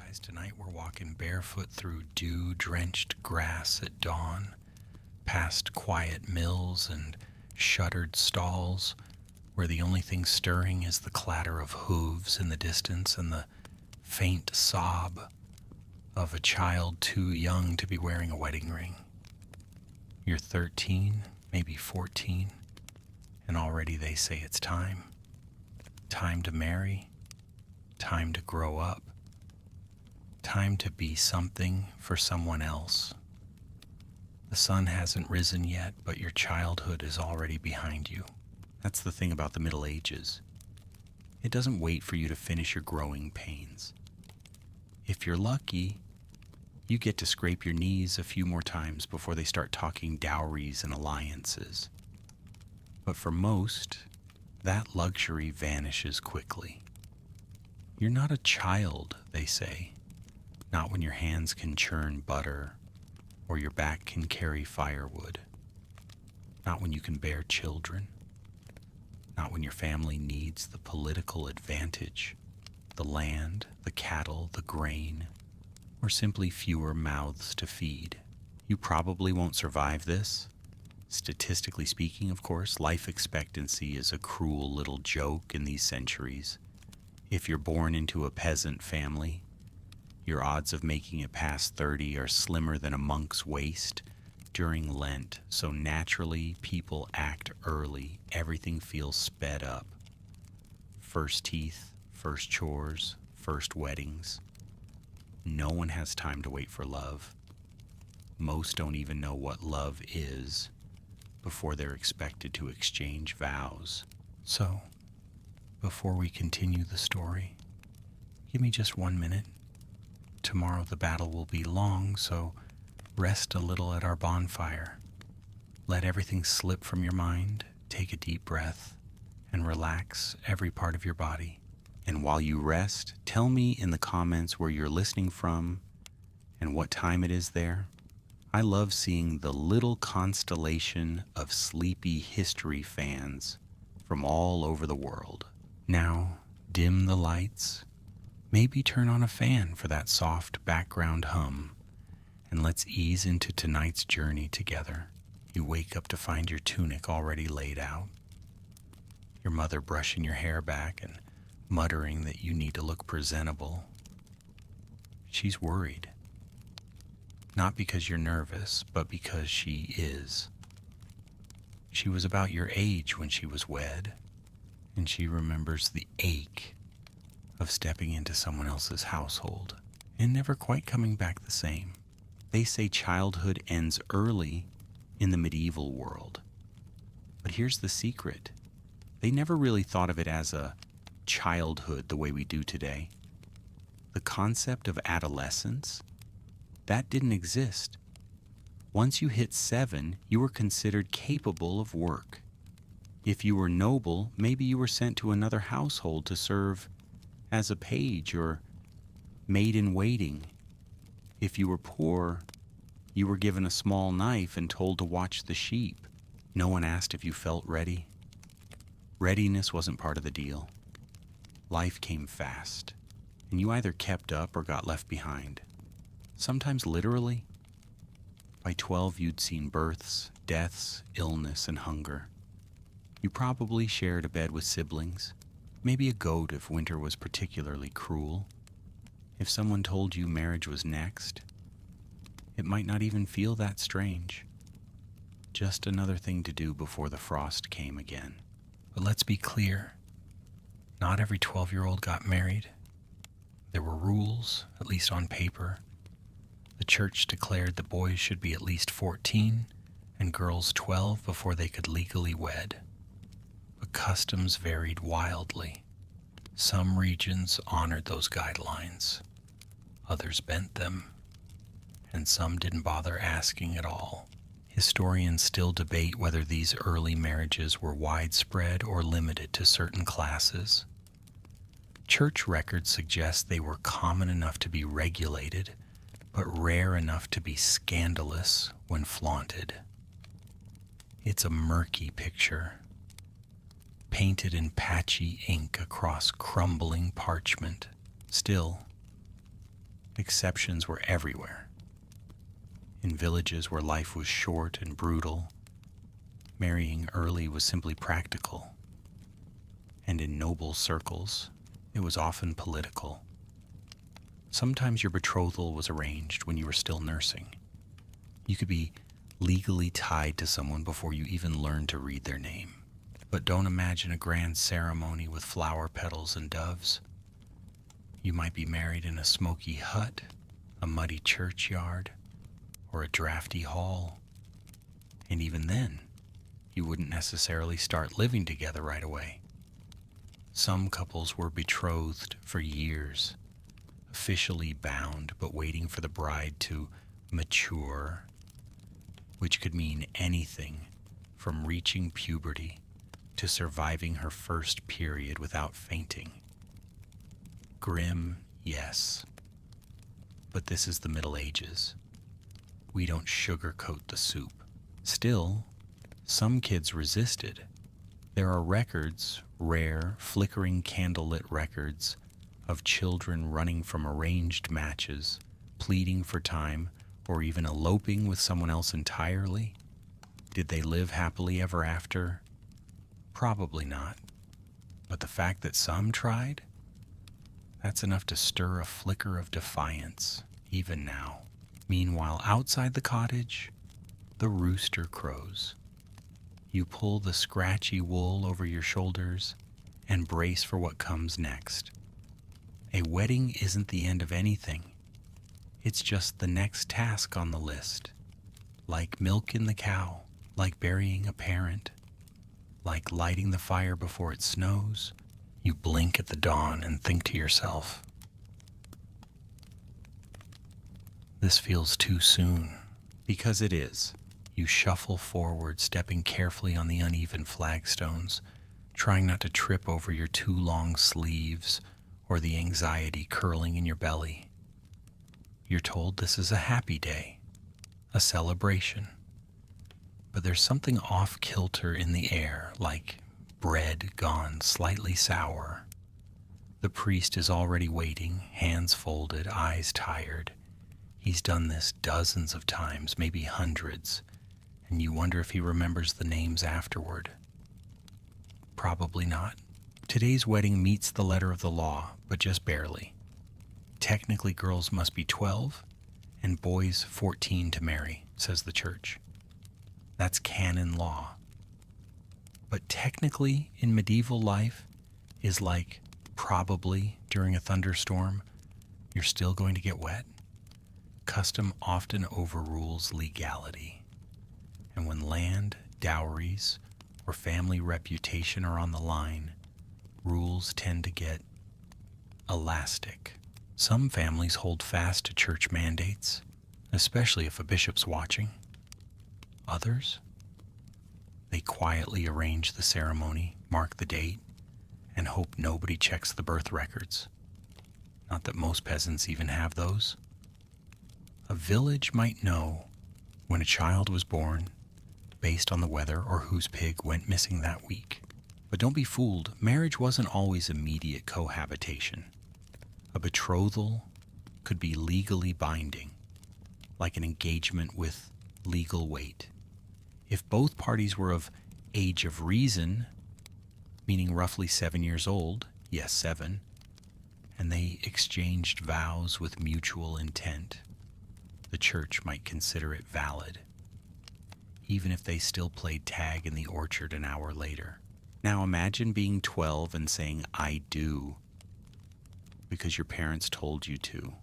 guys. Tonight we're walking barefoot through dew-drenched grass at dawn, past quiet mills and shuttered stalls, where the only thing stirring is the clatter of hooves in the distance and the faint sob of a child too young to be wearing a wedding ring. You're 13, maybe 14, and already they say it's time. Time to marry, time to grow up, time to be something for someone else. The sun hasn't risen yet, but your childhood is already behind you. That's the thing about the Middle Ages. It doesn't wait for you to finish your growing pains. If you're lucky, you get to scrape your knees a few more times before they start talking dowries and alliances. But for most, that luxury vanishes quickly. You're not a child, they say, not when your hands can churn butter or your back can carry firewood, not when you can bear children, not when your family needs the political advantage, the land, the cattle, the grain, or simply fewer mouths to feed. You probably won't survive this. Statistically speaking, of course, life expectancy is a cruel little joke in these centuries. If you're born into a peasant family, your odds of making it past 30 are slimmer than a monk's waist during Lent, so naturally people act early. Everything feels sped up. First teeth, first chores, first weddings. No one has time to wait for love. Most don't even know what love is before they're expected to exchange vows. So, before we continue the story, give me just 1 minute. Tomorrow the battle will be long, so rest a little at our bonfire. Let everything slip from your mind, take a deep breath, and relax every part of your body. And while you rest, tell me in the comments where you're listening from and what time it is there. I love seeing the little constellation of sleepy history fans from all over the world. Now, dim the lights, maybe turn on a fan for that soft background hum, and let's ease into tonight's journey together. You wake up to find your tunic already laid out, your mother brushing your hair back and muttering that you need to look presentable. She's worried. Not because you're nervous, but because she is. She was about your age when she was wed, and she remembers the ache of stepping into someone else's household and never quite coming back the same. They say childhood ends early in the medieval world. But here's the secret. They never really thought of it as a childhood the way we do today. The concept of adolescence, that didn't exist. Once you hit 7, you were considered capable of work. If you were noble, maybe you were sent to another household to serve as a page or maid-in-waiting. If you were poor, you were given a small knife and told to watch the sheep. No one asked if you felt ready. Readiness wasn't part of the deal. Life came fast, and you either kept up or got left behind. Sometimes literally. By 12, you'd seen births, deaths, illness, and hunger. You probably shared a bed with siblings, maybe a goat if winter was particularly cruel. If someone told you marriage was next, it might not even feel that strange. Just another thing to do before the frost came again. But let's be clear, not every 12-year-old got married. There were rules, at least on paper. The church declared the boys should be at least 14 and girls 12 before they could legally wed. But customs varied wildly. Some regions honored those guidelines, others bent them, and some didn't bother asking at all. Historians still debate whether these early marriages were widespread or limited to certain classes. Church records suggest they were common enough to be regulated, but rare enough to be scandalous when flaunted. It's a murky picture, painted in patchy ink across crumbling parchment. Still, Exceptions were everywhere. In villages where life was short and brutal, marrying early was simply practical. And in noble circles, it was often political. Sometimes your betrothal was arranged when you were still nursing. You could be legally tied to someone before you even learned to read their name. But don't imagine a grand ceremony with flower petals and doves. You might be married in a smoky hut, a muddy churchyard, or a drafty hall. And even then, you wouldn't necessarily start living together right away. Some couples were betrothed for years, officially bound but waiting for the bride to mature, which could mean anything from reaching puberty to surviving her first period without fainting. Grim, yes, but this is the Middle Ages. We don't sugarcoat the soup. Still, some kids resisted. There are records, rare, flickering candlelit records, of children running from arranged matches, pleading for time, or even eloping with someone else entirely. Did they live happily ever after? Probably not. But the fact that some tried, that's enough to stir a flicker of defiance, even now. Meanwhile, outside the cottage, the rooster crows. You pull the scratchy wool over your shoulders and brace for what comes next. A wedding isn't the end of anything. It's just the next task on the list. Like milking the cow, like burying a parent, like lighting the fire before it snows. You blink at the dawn and think to yourself, this feels too soon. Because it is. You shuffle forward, stepping carefully on the uneven flagstones, trying not to trip over your too long sleeves or the anxiety curling in your belly. You're told this is a happy day, a celebration. But there's something off-kilter in the air, like bread gone slightly sour. The priest is already waiting, hands folded, eyes tired. He's done this dozens of times, maybe hundreds, and you wonder if he remembers the names afterward. Probably not. Today's wedding meets the letter of the law, but just barely. Technically, girls must be 12 and boys 14 to marry, says the church. That's canon law. But technically, in medieval life, is like probably during a thunderstorm, you're still going to get wet. Custom often overrules legality. And when land, dowries, or family reputation are on the line, rules tend to get elastic. Some families hold fast to church mandates, especially if a bishop's watching. Others, they quietly arrange the ceremony, mark the date, and hope nobody checks the birth records. Not that most peasants even have those. A village might know when a child was born based on the weather or whose pig went missing that week. But don't be fooled, marriage wasn't always immediate cohabitation. A betrothal could be legally binding, like an engagement with legal weight. If both parties were of age of reason, meaning roughly 7 years old, yes, 7, and they exchanged vows with mutual intent, the church might consider it valid, even if they still played tag in the orchard an hour later. Now imagine being 12 and saying, "I do," because your parents told you to,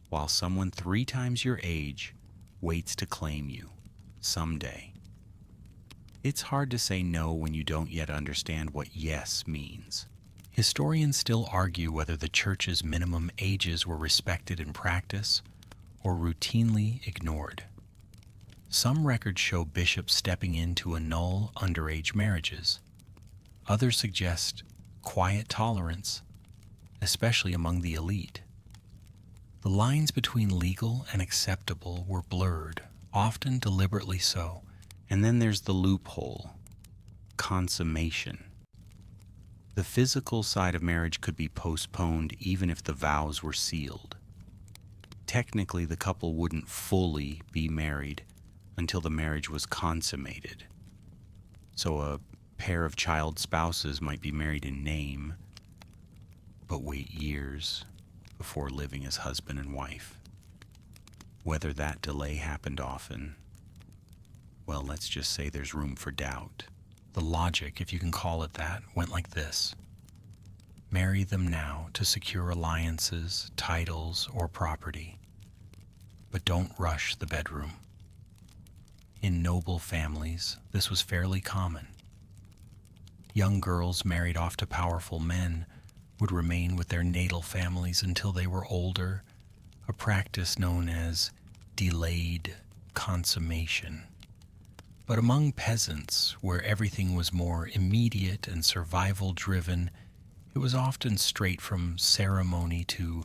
while someone 3 times your age waits to claim you someday. It's hard to say no when you don't yet understand what yes means. Historians still argue whether the church's minimum ages were respected in practice or routinely ignored. Some records show bishops stepping in to annul underage marriages. Others suggest quiet tolerance, especially among the elite. The lines between legal and acceptable were blurred, often deliberately so. And then there's the loophole, consummation. The physical side of marriage could be postponed even if the vows were sealed. Technically, the couple wouldn't fully be married until the marriage was consummated. So a pair of child spouses might be married in name, but wait years before living as husband and wife. Whether that delay happened often, well, let's just say there's room for doubt. The logic, if you can call it that, went like this. Marry them now to secure alliances, titles, or property, but don't rush the bedroom. In noble families, this was fairly common. Young girls married off to powerful men would remain with their natal families until they were older, a practice known as delayed consummation. But among peasants, where everything was more immediate and survival-driven, it was often straight from ceremony to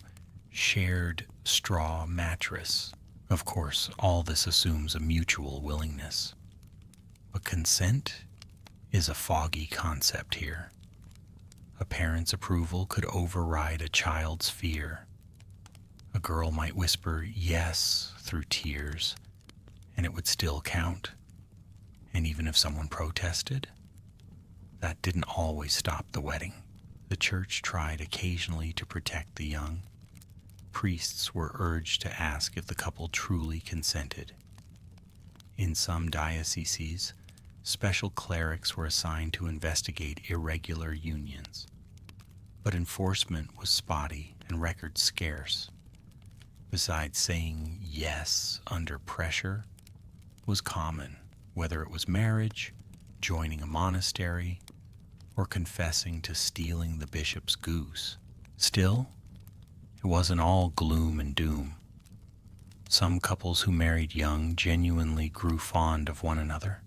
shared straw mattress. Of course, all this assumes a mutual willingness. But consent is a foggy concept here. A parent's approval could override a child's fear. A girl might whisper yes through tears, and it would still count. And even if someone protested, that didn't always stop the wedding. The church tried occasionally to protect the young. Priests were urged to ask if the couple truly consented. In some dioceses, special clerics were assigned to investigate irregular unions. But enforcement was spotty and records scarce. Besides, saying yes under pressure was common, whether it was marriage, joining a monastery, or confessing to stealing the bishop's goose. Still, it wasn't all gloom and doom. Some couples who married young genuinely grew fond of one another.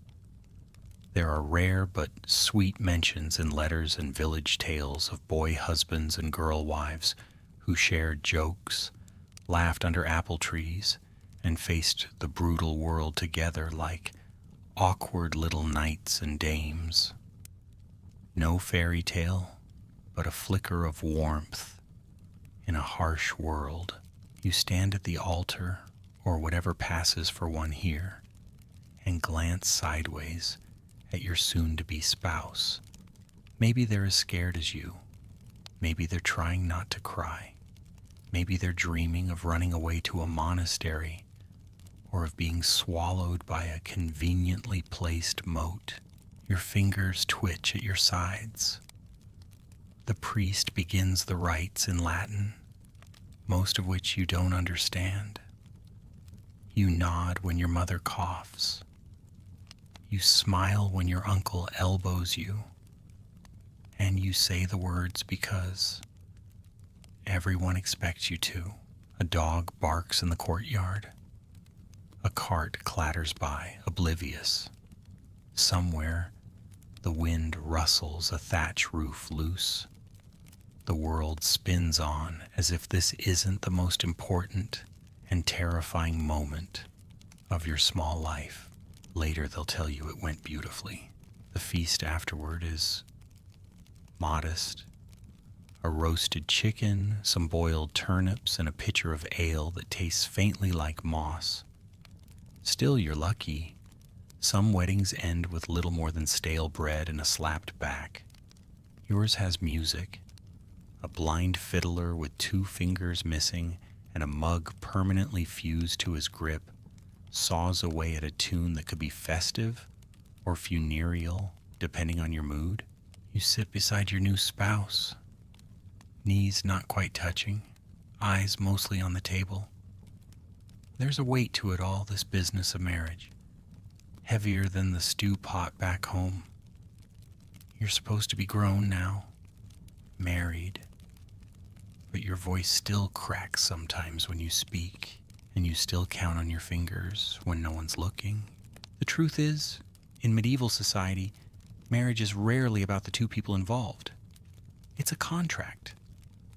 There are rare but sweet mentions in letters and village tales of boy husbands and girl wives who shared jokes, laughed under apple trees, and faced the brutal world together like awkward little knights and dames. No fairy tale, but a flicker of warmth in a harsh world. You stand at the altar, or whatever passes for one here, and glance sideways at your soon-to-be spouse. Maybe they're as scared as you. Maybe they're trying not to cry. Maybe they're dreaming of running away to a monastery, or of being swallowed by a conveniently placed moat. Your fingers twitch at your sides. The priest begins the rites in Latin, most of which you don't understand. You nod when your mother coughs. You smile when your uncle elbows you. And you say the words because everyone expects you to. A dog barks in the courtyard. A cart clatters by, oblivious. Somewhere, the wind rustles a thatch roof loose. The world spins on as if this isn't the most important and terrifying moment of your small life. Later, they'll tell you it went beautifully. The feast afterward is modest. A roasted chicken, some boiled turnips, and a pitcher of ale that tastes faintly like moss. Still, you're lucky. Some weddings end with little more than stale bread and a slapped back. Yours has music. A blind fiddler with 2 fingers missing and a mug permanently fused to his grip saws away at a tune that could be festive or funereal, depending on your mood. You sit beside your new spouse, knees not quite touching, eyes mostly on the table. There's a weight to it all, this business of marriage, heavier than the stew pot back home. You're supposed to be grown now, married, but your voice still cracks sometimes when you speak, and you still count on your fingers when no one's looking. The truth is, in medieval society, marriage is rarely about the 2 people involved. It's a contract,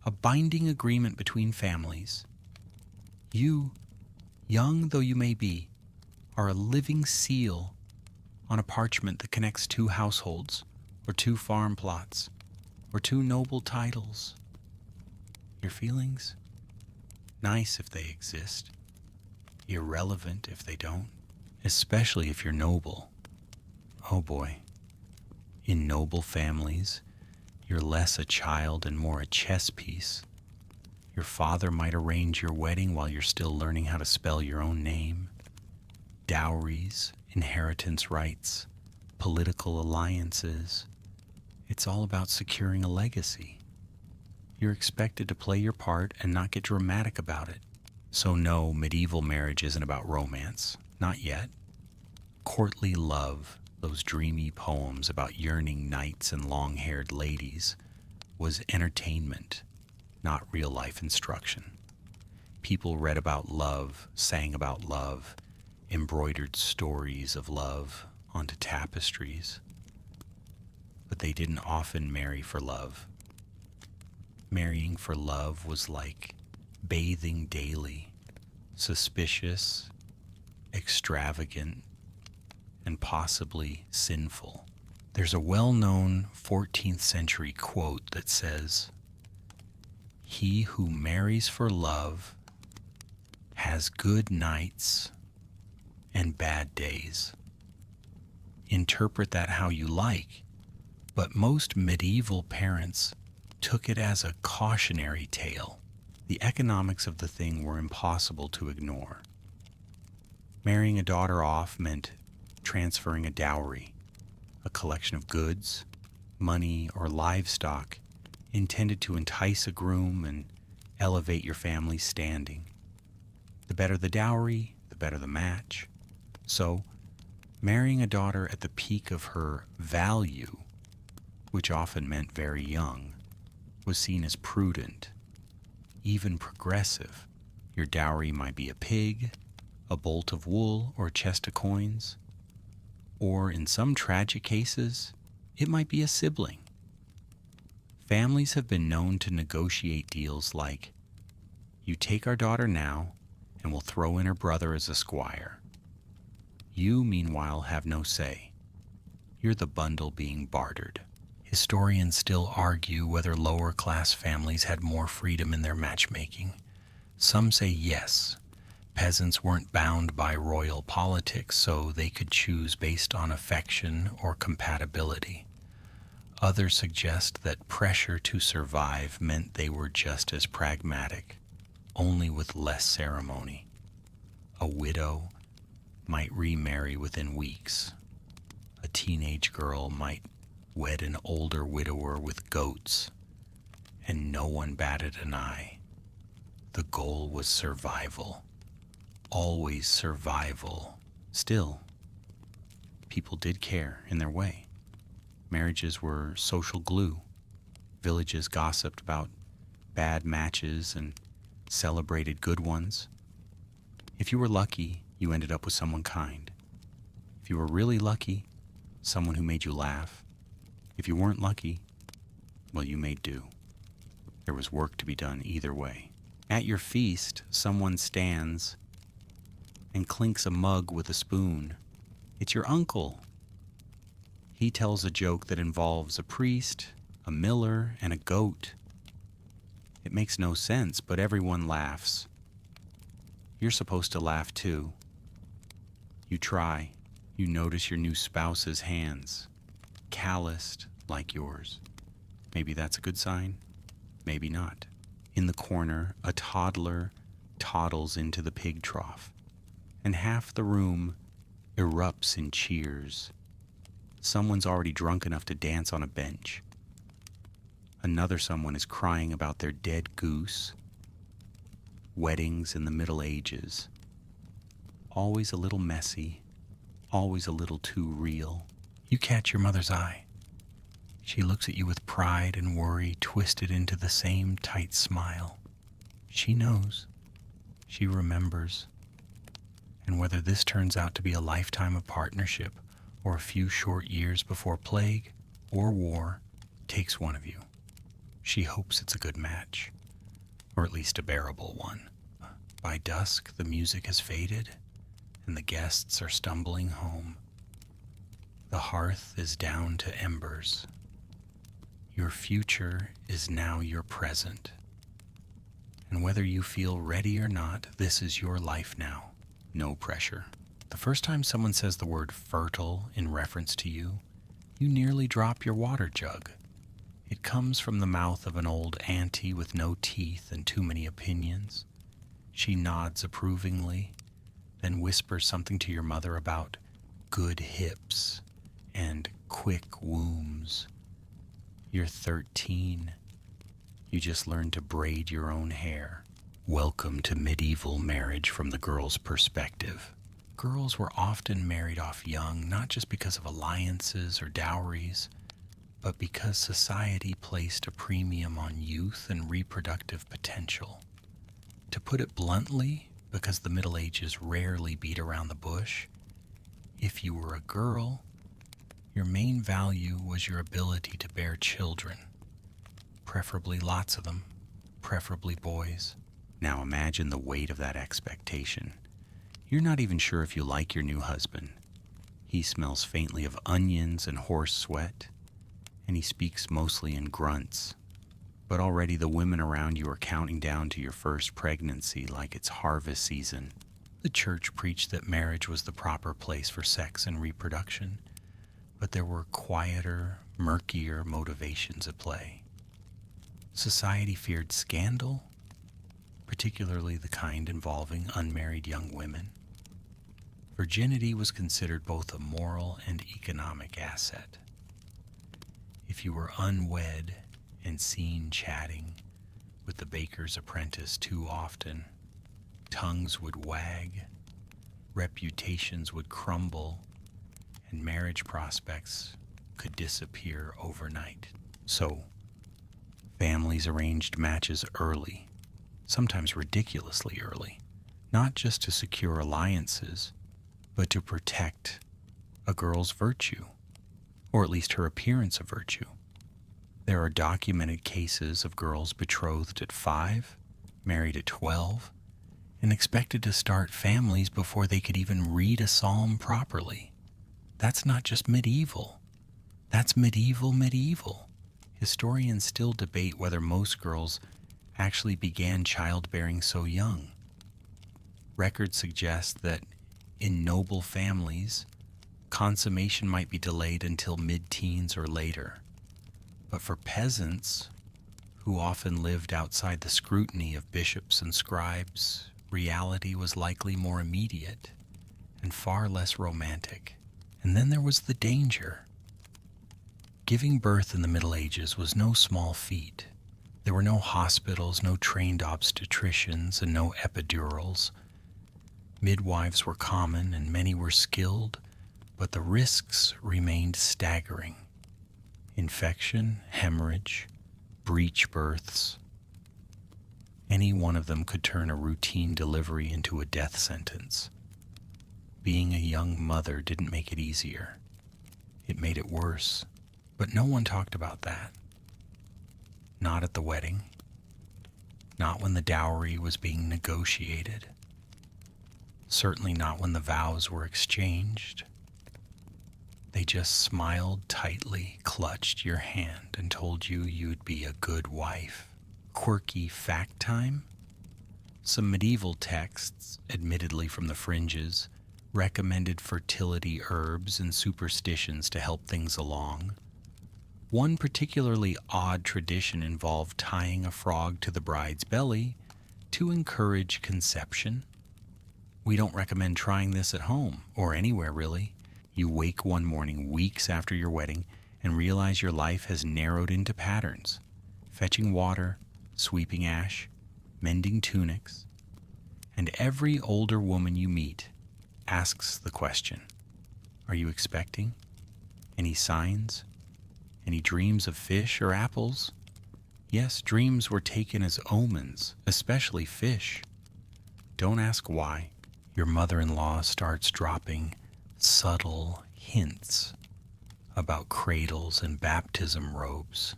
a binding agreement between families. You, young though you may be, are a living seal on a parchment that connects 2 households, or 2 farm plots, or 2 noble titles. Your feelings? Nice if they exist, irrelevant if they don't, especially if you're noble. Oh boy, in noble families, you're less a child and more a chess piece. Your father might arrange your wedding while you're still learning how to spell your own name. Dowries, inheritance rights, political alliances. It's all about securing a legacy. You're expected to play your part and not get dramatic about it. So no, medieval marriage isn't about romance. Not yet. Courtly love, those dreamy poems about yearning knights and long-haired ladies, was entertainment, not real-life instruction. People read about love, sang about love, embroidered stories of love onto tapestries. But they didn't often marry for love. Marrying for love was like bathing daily, suspicious, extravagant, and possibly sinful. There's a well-known 14th century quote that says, "He who marries for love has good nights and bad days." Interpret that how you like, but most medieval parents took it as a cautionary tale. The economics of the thing were impossible to ignore. Marrying a daughter off meant transferring a dowry, a collection of goods, money, or livestock intended to entice a groom and elevate your family's standing. The better the dowry, the better the match. So, marrying a daughter at the peak of her value, which often meant very young, was seen as prudent, even progressive. Your dowry might be a pig, a bolt of wool, or a chest of coins. Or in some tragic cases, it might be a sibling. Families have been known to negotiate deals like, "You take our daughter now, and we'll throw in her brother as a squire. You, meanwhile, have no say. You're the bundle being bartered." Historians still argue whether lower-class families had more freedom in their matchmaking. Some say yes. Peasants weren't bound by royal politics, so they could choose based on affection or compatibility. Others suggest that pressure to survive meant they were just as pragmatic, only with less ceremony. A widow might remarry within weeks. A teenage girl might wed an older widower with goats, and no one batted an eye. The goal was survival. Always survival. Still, people did care in their way. Marriages were social glue. Villages gossiped about bad matches and celebrated good ones. If you were lucky, you ended up with someone kind. If you were really lucky, someone who made you laugh. If you weren't lucky, well, you made do. There was work to be done either way. At your feast, someone stands and clinks a mug with a spoon. It's your uncle. He tells a joke that involves a priest, a miller, and a goat. It makes no sense, but everyone laughs. You're supposed to laugh too. You try. You notice your new spouse's hands, calloused like yours. Maybe that's a good sign, maybe not. In the corner, a toddler toddles into the pig trough, and half the room erupts in cheers. Someone's already drunk enough to dance on a bench. Another someone is crying about their dead goose. Weddings in the Middle Ages. Always a little messy, always a little too real. You catch your mother's eye. She looks at you with pride and worry twisted into the same tight smile. She knows. She remembers. And whether this turns out to be a lifetime of partnership or a few short years before plague or war takes one of you. She hopes it's a good match, or at least a bearable one. By dusk, the music has faded, and the guests are stumbling home. The hearth is down to embers. Your future is now your present, And whether you feel ready or not, this is your life now. No pressure. The first time someone says the word fertile in reference to you, you nearly drop your water jug. It comes from the mouth of an old auntie with no teeth and too many opinions. She nods approvingly, then whispers something to your mother about good hips and quick wombs. You're 13. You just learned to braid your own hair. Welcome to medieval marriage from the girl's perspective. Girls were often married off young, not just because of alliances or dowries, but because society placed a premium on youth and reproductive potential. To put it bluntly, because the Middle Ages rarely beat around the bush, if you were a girl, your main value was your ability to bear children, preferably lots of them, preferably boys. Now imagine the weight of that expectation. You're not even sure if you like your new husband. He smells faintly of onions and horse sweat, and he speaks mostly in grunts. But already the women around you are counting down to your first pregnancy like it's harvest season. The church preached that marriage was the proper place for sex and reproduction, but there were quieter, murkier motivations at play. Society feared scandal, particularly the kind involving unmarried young women. Virginity was considered both a moral and economic asset. If you were unwed and seen chatting with the baker's apprentice too often, tongues would wag, reputations would crumble, and marriage prospects could disappear overnight. So, families arranged matches early, sometimes ridiculously early, not just to secure alliances, but to protect a girl's virtue, or at least her appearance of virtue. There are documented cases of girls betrothed at 5, married at 12, and expected to start families before they could even read a psalm properly. That's not just medieval. That's medieval. Historians still debate whether most girls actually began childbearing so young. Records suggest that in noble families, consummation might be delayed until mid-teens or later. But for peasants, who often lived outside the scrutiny of bishops and scribes, reality was likely more immediate and far less romantic. And then there was the danger. Giving birth in the Middle Ages was no small feat. There were no hospitals, no trained obstetricians, and no epidurals. Midwives were common and many were skilled, but the risks remained staggering. Infection, hemorrhage, breech births. Any one of them could turn a routine delivery into a death sentence. Being a young mother didn't make it easier. It made it worse, but no one talked about that. Not at the wedding. Not when the dowry was being negotiated. Certainly not when the vows were exchanged. They just smiled tightly, clutched your hand, and told you you'd be a good wife. Quirky fact time? Some medieval texts, admittedly from the fringes, recommended fertility herbs and superstitions to help things along. One particularly odd tradition involved tying a frog to the bride's belly to encourage conception. We don't recommend trying this at home, or anywhere really. You wake one morning weeks after your wedding and realize your life has narrowed into patterns. Fetching water, sweeping ash, mending tunics. And every older woman you meet asks the question, are you expecting? Any signs? Any dreams of fish or apples? Yes, dreams were taken as omens, especially fish. Don't ask why. Your mother-in-law starts dropping subtle hints about cradles and baptism robes.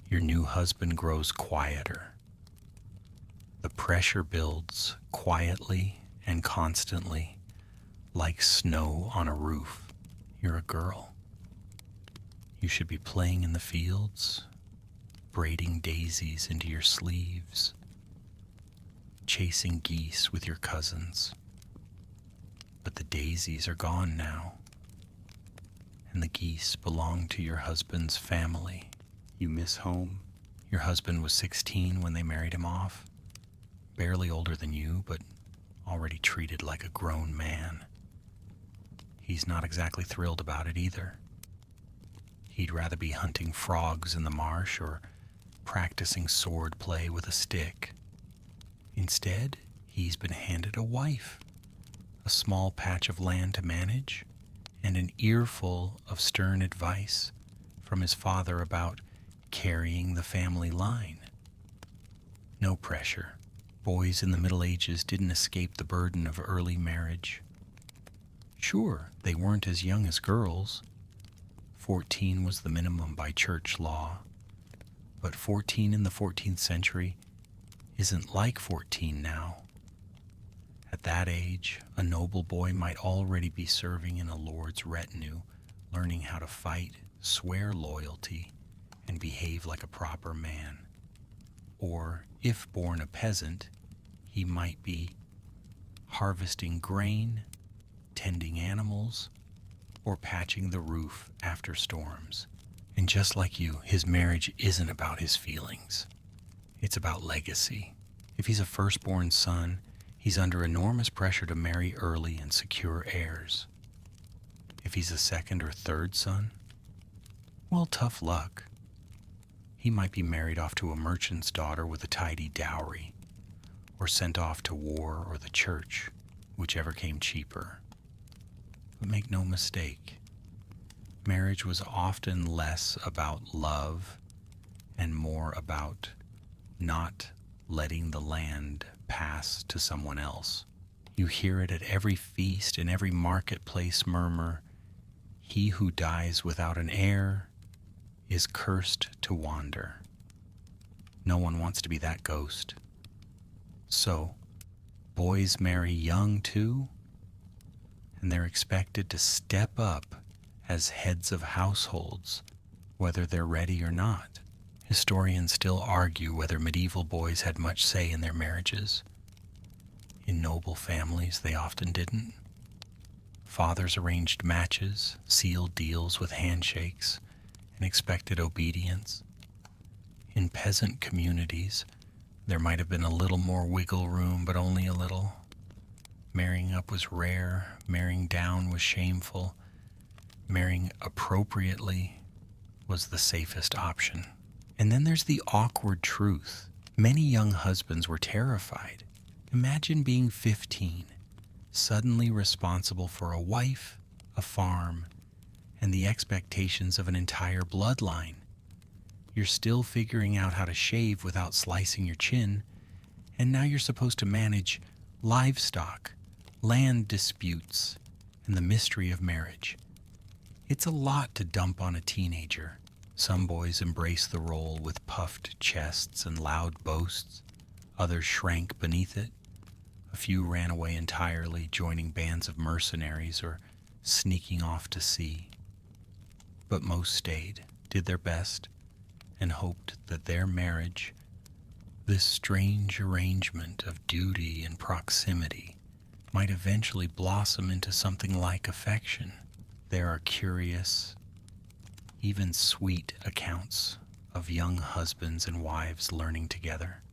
Your new husband grows quieter. The pressure builds quietly and constantly, like snow on a roof. You're a girl. You should be playing in the fields, braiding daisies into your sleeves, chasing geese with your cousins. But the daisies are gone now, and the geese belong to your husband's family. You miss home. Your husband was 16 when they married him off, barely older than you, but already treated like a grown man. He's not exactly thrilled about it either. He'd rather be hunting frogs in the marsh or practicing sword play with a stick. Instead, he's been handed a wife, a small patch of land to manage, and an earful of stern advice from his father about carrying the family line. No pressure. Boys in the Middle Ages didn't escape the burden of early marriage. Sure, they weren't as young as girls. 14 was the minimum by church law. But 14 in the 14th century isn't like 14 now. At that age, a noble boy might already be serving in a lord's retinue, learning how to fight, swear loyalty, and behave like a proper man. Or, if born a peasant, he might be harvesting grain, tending animals, or patching the roof after storms. And just like you, his marriage isn't about his feelings. It's about legacy. If he's a firstborn son, he's under enormous pressure to marry early and secure heirs. If he's a second or third son, well, tough luck. He might be married off to a merchant's daughter with a tidy dowry, or sent off to war or the church, whichever came cheaper. But make no mistake, marriage was often less about love and more about not letting the land pass to someone else. You hear it at every feast and every marketplace murmur, "He who dies without an heir is cursed to wander." No one wants to be that ghost. So, boys marry young too, and they're expected to step up as heads of households, whether they're ready or not. Historians still argue whether medieval boys had much say in their marriages. In noble families, they often didn't. Fathers arranged matches, sealed deals with handshakes, and expected obedience. In peasant communities, there might have been a little more wiggle room, but only a little. Marrying up was rare, marrying down was shameful, marrying appropriately was the safest option. And then there's the awkward truth. Many young husbands were terrified. Imagine being 15, suddenly responsible for a wife, a farm, and the expectations of an entire bloodline. You're still figuring out how to shave without slicing your chin, and now you're supposed to manage livestock, land disputes, and the mystery of marriage. It's a lot to dump on a teenager. Some boys embrace the role with puffed chests and loud boasts. Others shrank beneath it. A few ran away entirely, joining bands of mercenaries or sneaking off to sea. But most stayed, did their best, and hoped that their marriage, this strange arrangement of duty and proximity, might eventually blossom into something like affection. There are curious, even sweet accounts of young husbands and wives learning together,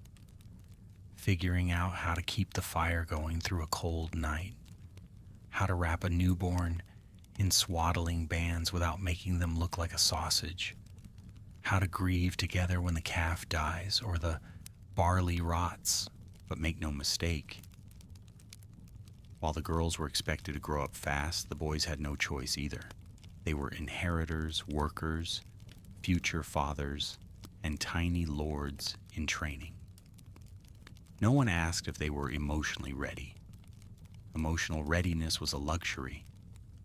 figuring out how to keep the fire going through a cold night, how to wrap a newborn in swaddling bands without making them look like a sausage, how to grieve together when the calf dies or the barley rots. But make no mistake, while the girls were expected to grow up fast, the boys had no choice either. They were inheritors, workers, future fathers, and tiny lords in training. No one asked if they were emotionally ready. Emotional readiness was a luxury,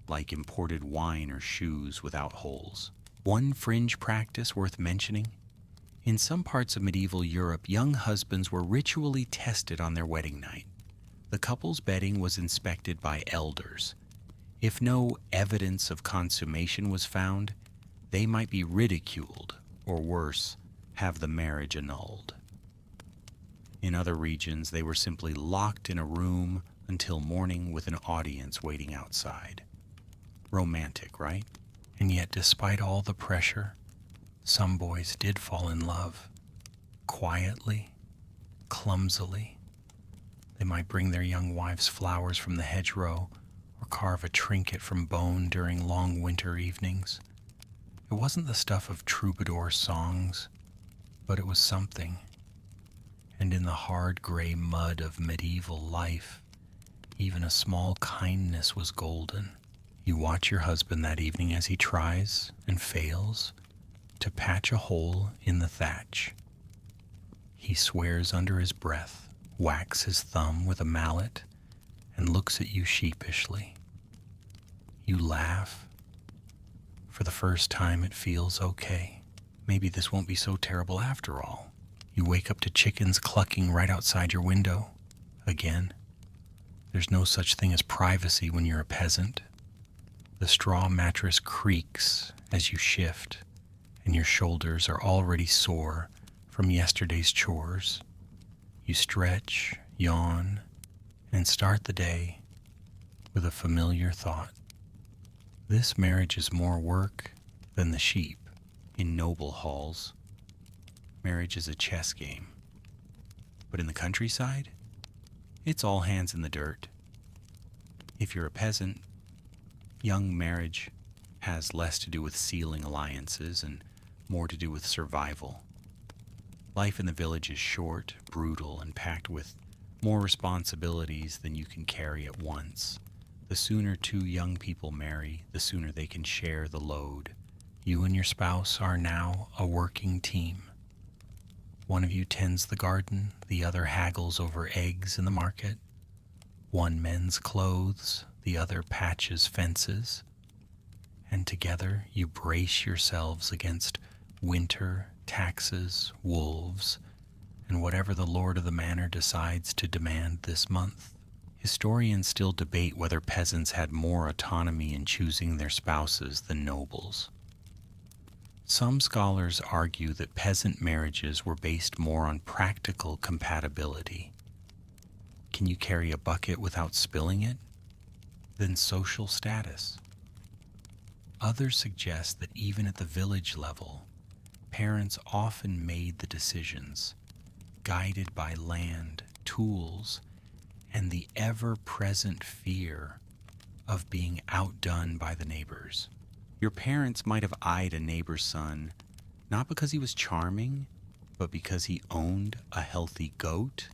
like imported wine or shoes without holes. One fringe practice worth mentioning: in some parts of medieval Europe, young husbands were ritually tested on their wedding night. The couple's bedding was inspected by elders. If no evidence of consummation was found, they might be ridiculed, or worse, have the marriage annulled. In other regions, they were simply locked in a room until morning with an audience waiting outside. Romantic, right? And yet, despite all the pressure, some boys did fall in love. Quietly, clumsily. They might bring their young wives flowers from the hedgerow or carve a trinket from bone during long winter evenings. It wasn't the stuff of troubadour songs, but it was something. And in the hard gray mud of medieval life, even a small kindness was golden. You watch your husband that evening as he tries and fails to patch a hole in the thatch. He swears under his breath, whacks his thumb with a mallet, and looks at you sheepishly. You laugh. For the first time, it feels okay. Maybe this won't be so terrible after all. You wake up to chickens clucking right outside your window. Again, there's no such thing as privacy when you're a peasant. The straw mattress creaks as you shift, and your shoulders are already sore from yesterday's chores. You stretch, yawn, and start the day with a familiar thought. This marriage is more work than the sheep in noble halls. Marriage is a chess game. But in the countryside, it's all hands in the dirt. If you're a peasant, young marriage has less to do with sealing alliances and more to do with survival. Life in the village is short, brutal, and packed with more responsibilities than you can carry at once. The sooner two young people marry, the sooner they can share the load. You and your spouse are now a working team. One of you tends the garden, the other haggles over eggs in the market. One mends clothes, the other patches fences. And together you brace yourselves against winter, taxes, wolves, and whatever the lord of the manor decides to demand this month. Historians still debate whether peasants had more autonomy in choosing their spouses than nobles. Some scholars argue that peasant marriages were based more on practical compatibility. Can you carry a bucket without spilling it? Than social status. Others suggest that even at the village level, parents often made the decisions, guided by land, tools, and the ever-present fear of being outdone by the neighbors. Your parents might have eyed a neighbor's son, not because he was charming, but because he owned a healthy goat.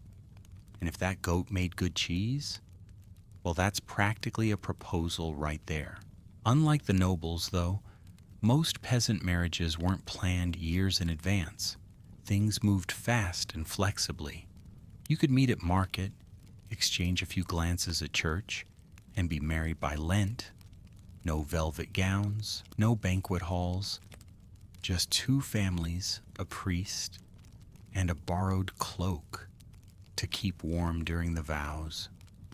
And if that goat made good cheese, well, that's practically a proposal right there. Unlike the nobles, though, most peasant marriages weren't planned years in advance. Things moved fast and flexibly. You could meet at market, exchange a few glances at church, and be married by Lent. No velvet gowns, no banquet halls, just two families, a priest, and a borrowed cloak to keep warm during the vows.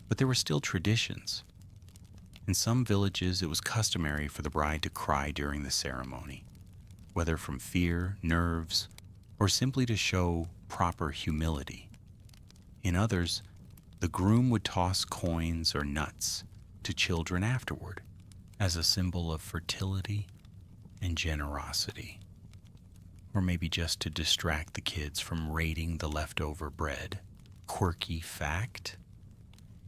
But there were still traditions. In some villages, it was customary for the bride to cry during the ceremony, whether from fear, nerves, or simply to show proper humility. In others, the groom would toss coins or nuts to children afterward as a symbol of fertility and generosity, or maybe just to distract the kids from raiding the leftover bread. Quirky fact: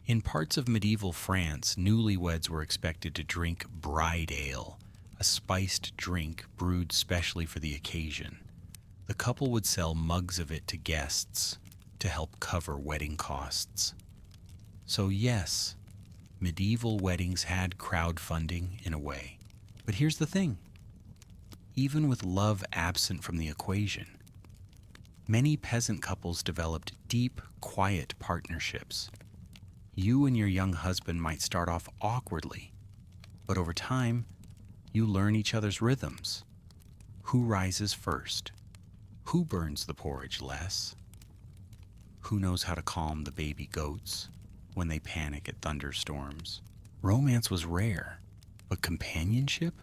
in parts of medieval France, newlyweds were expected to drink bride ale, a spiced drink brewed specially for the occasion. The couple would sell mugs of it to guests to help cover wedding costs. So yes, medieval weddings had crowdfunding in a way. But here's the thing. Even with love absent from the equation, many peasant couples developed deep, quiet partnerships. You and your young husband might start off awkwardly, but over time, you learn each other's rhythms. Who rises first? Who burns the porridge less? Who knows how to calm the baby goats when they panic at thunderstorms? Romance was rare, but companionship?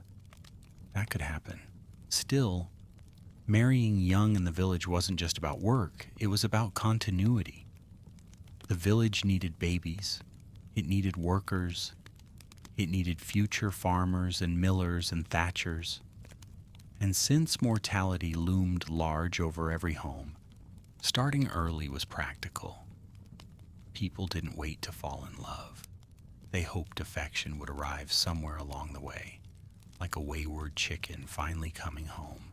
That could happen. Still, Marrying young in the village wasn't just about work, it was about continuity. The village needed babies, it needed workers, it needed future farmers and millers and thatchers. And since mortality loomed large over every home, starting early was practical. People didn't wait to fall in love. They hoped affection would arrive somewhere along the way, like a wayward chicken finally coming home.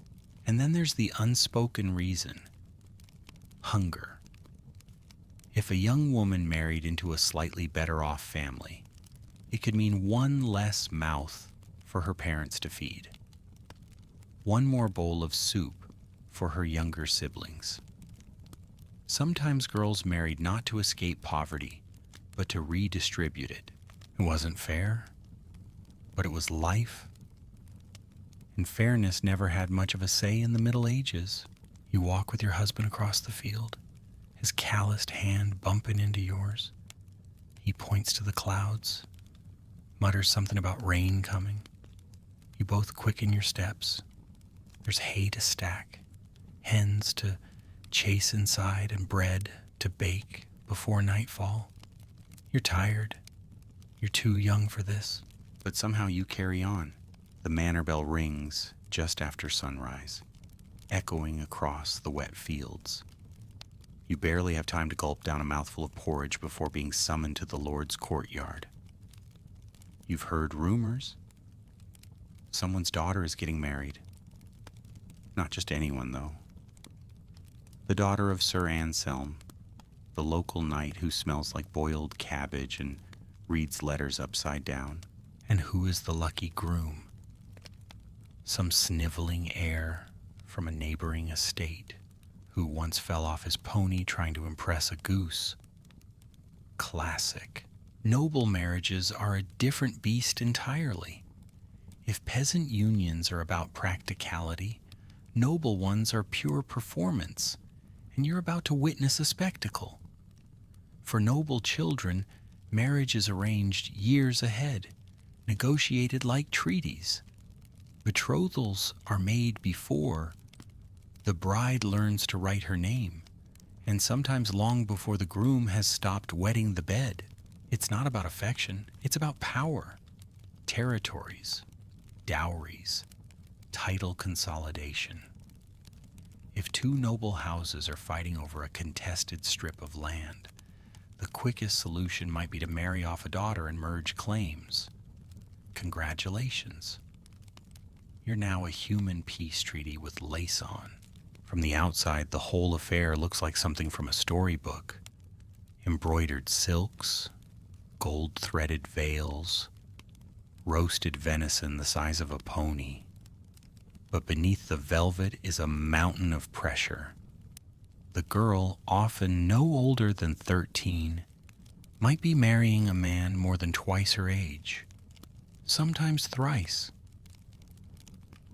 And then there's the unspoken reason: hunger. If a young woman married into a slightly better off family, it could mean one less mouth for her parents to feed, one more bowl of soup for her younger siblings. Sometimes girls married not to escape poverty, but to redistribute it. It wasn't fair, but it was life. And fairness never had much of a say in the Middle Ages. You walk with your husband across the field, his calloused hand bumping into yours. He points to the clouds, mutters something about rain coming. You both quicken your steps. There's hay to stack, hens to chase inside, and bread to bake before nightfall. You're tired. You're too young for this. But somehow you carry on. The manor bell rings just after sunrise, echoing across the wet fields. You barely have time to gulp down a mouthful of porridge before being summoned to the Lord's courtyard. You've heard rumors. Someone's daughter is getting married. Not just anyone, though. The daughter of Sir Anselm, the local knight who smells like boiled cabbage and reads letters upside down. And who is the lucky groom? Some sniveling heir from a neighboring estate who once fell off his pony trying to impress a goose. Classic. Noble marriages are a different beast entirely. If peasant unions are about practicality, noble ones are pure performance, and you're about to witness a spectacle. For noble children, marriage is arranged years ahead, negotiated like treaties. Betrothals are made before the bride learns to write her name, and sometimes long before the groom has stopped wetting the bed. It's not about affection, it's about power, territories, dowries, title consolidation. If two noble houses are fighting over a contested strip of land, the quickest solution might be to marry off a daughter and merge claims. Congratulations. You're now a human peace treaty with lace on. From the outside, the whole affair looks like something from a storybook. Embroidered silks, gold-threaded veils, roasted venison the size of a pony. But beneath the velvet is a mountain of pressure. The girl, often no older than 13, might be marrying a man more than twice her age, sometimes thrice.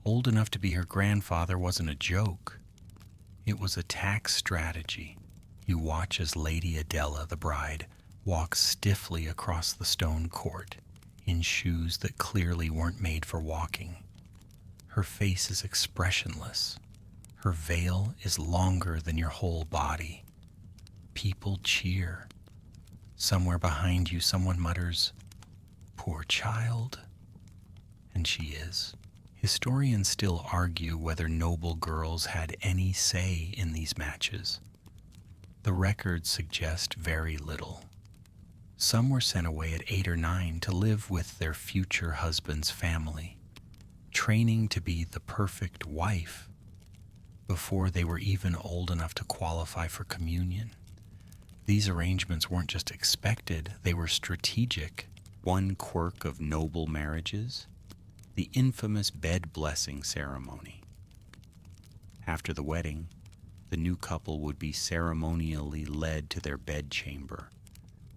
Old enough to be her grandfather wasn't a joke. It was a tax strategy. You watch as Lady Adela, the bride, walks stiffly across the stone court in shoes that clearly weren't made for walking. Her face is expressionless. Her veil is longer than your whole body. People cheer. Somewhere behind you, someone mutters, "Poor child." And she is. Historians still argue whether noble girls had any say in these matches. The records suggest very little. Some were sent away at 8 or 9 to live with their future husband's family, training to be the perfect wife before they were even old enough to qualify for communion. These arrangements weren't just expected, they were strategic. One quirk of noble marriages: the infamous bed blessing ceremony. After the wedding, the new couple would be ceremonially led to their bedchamber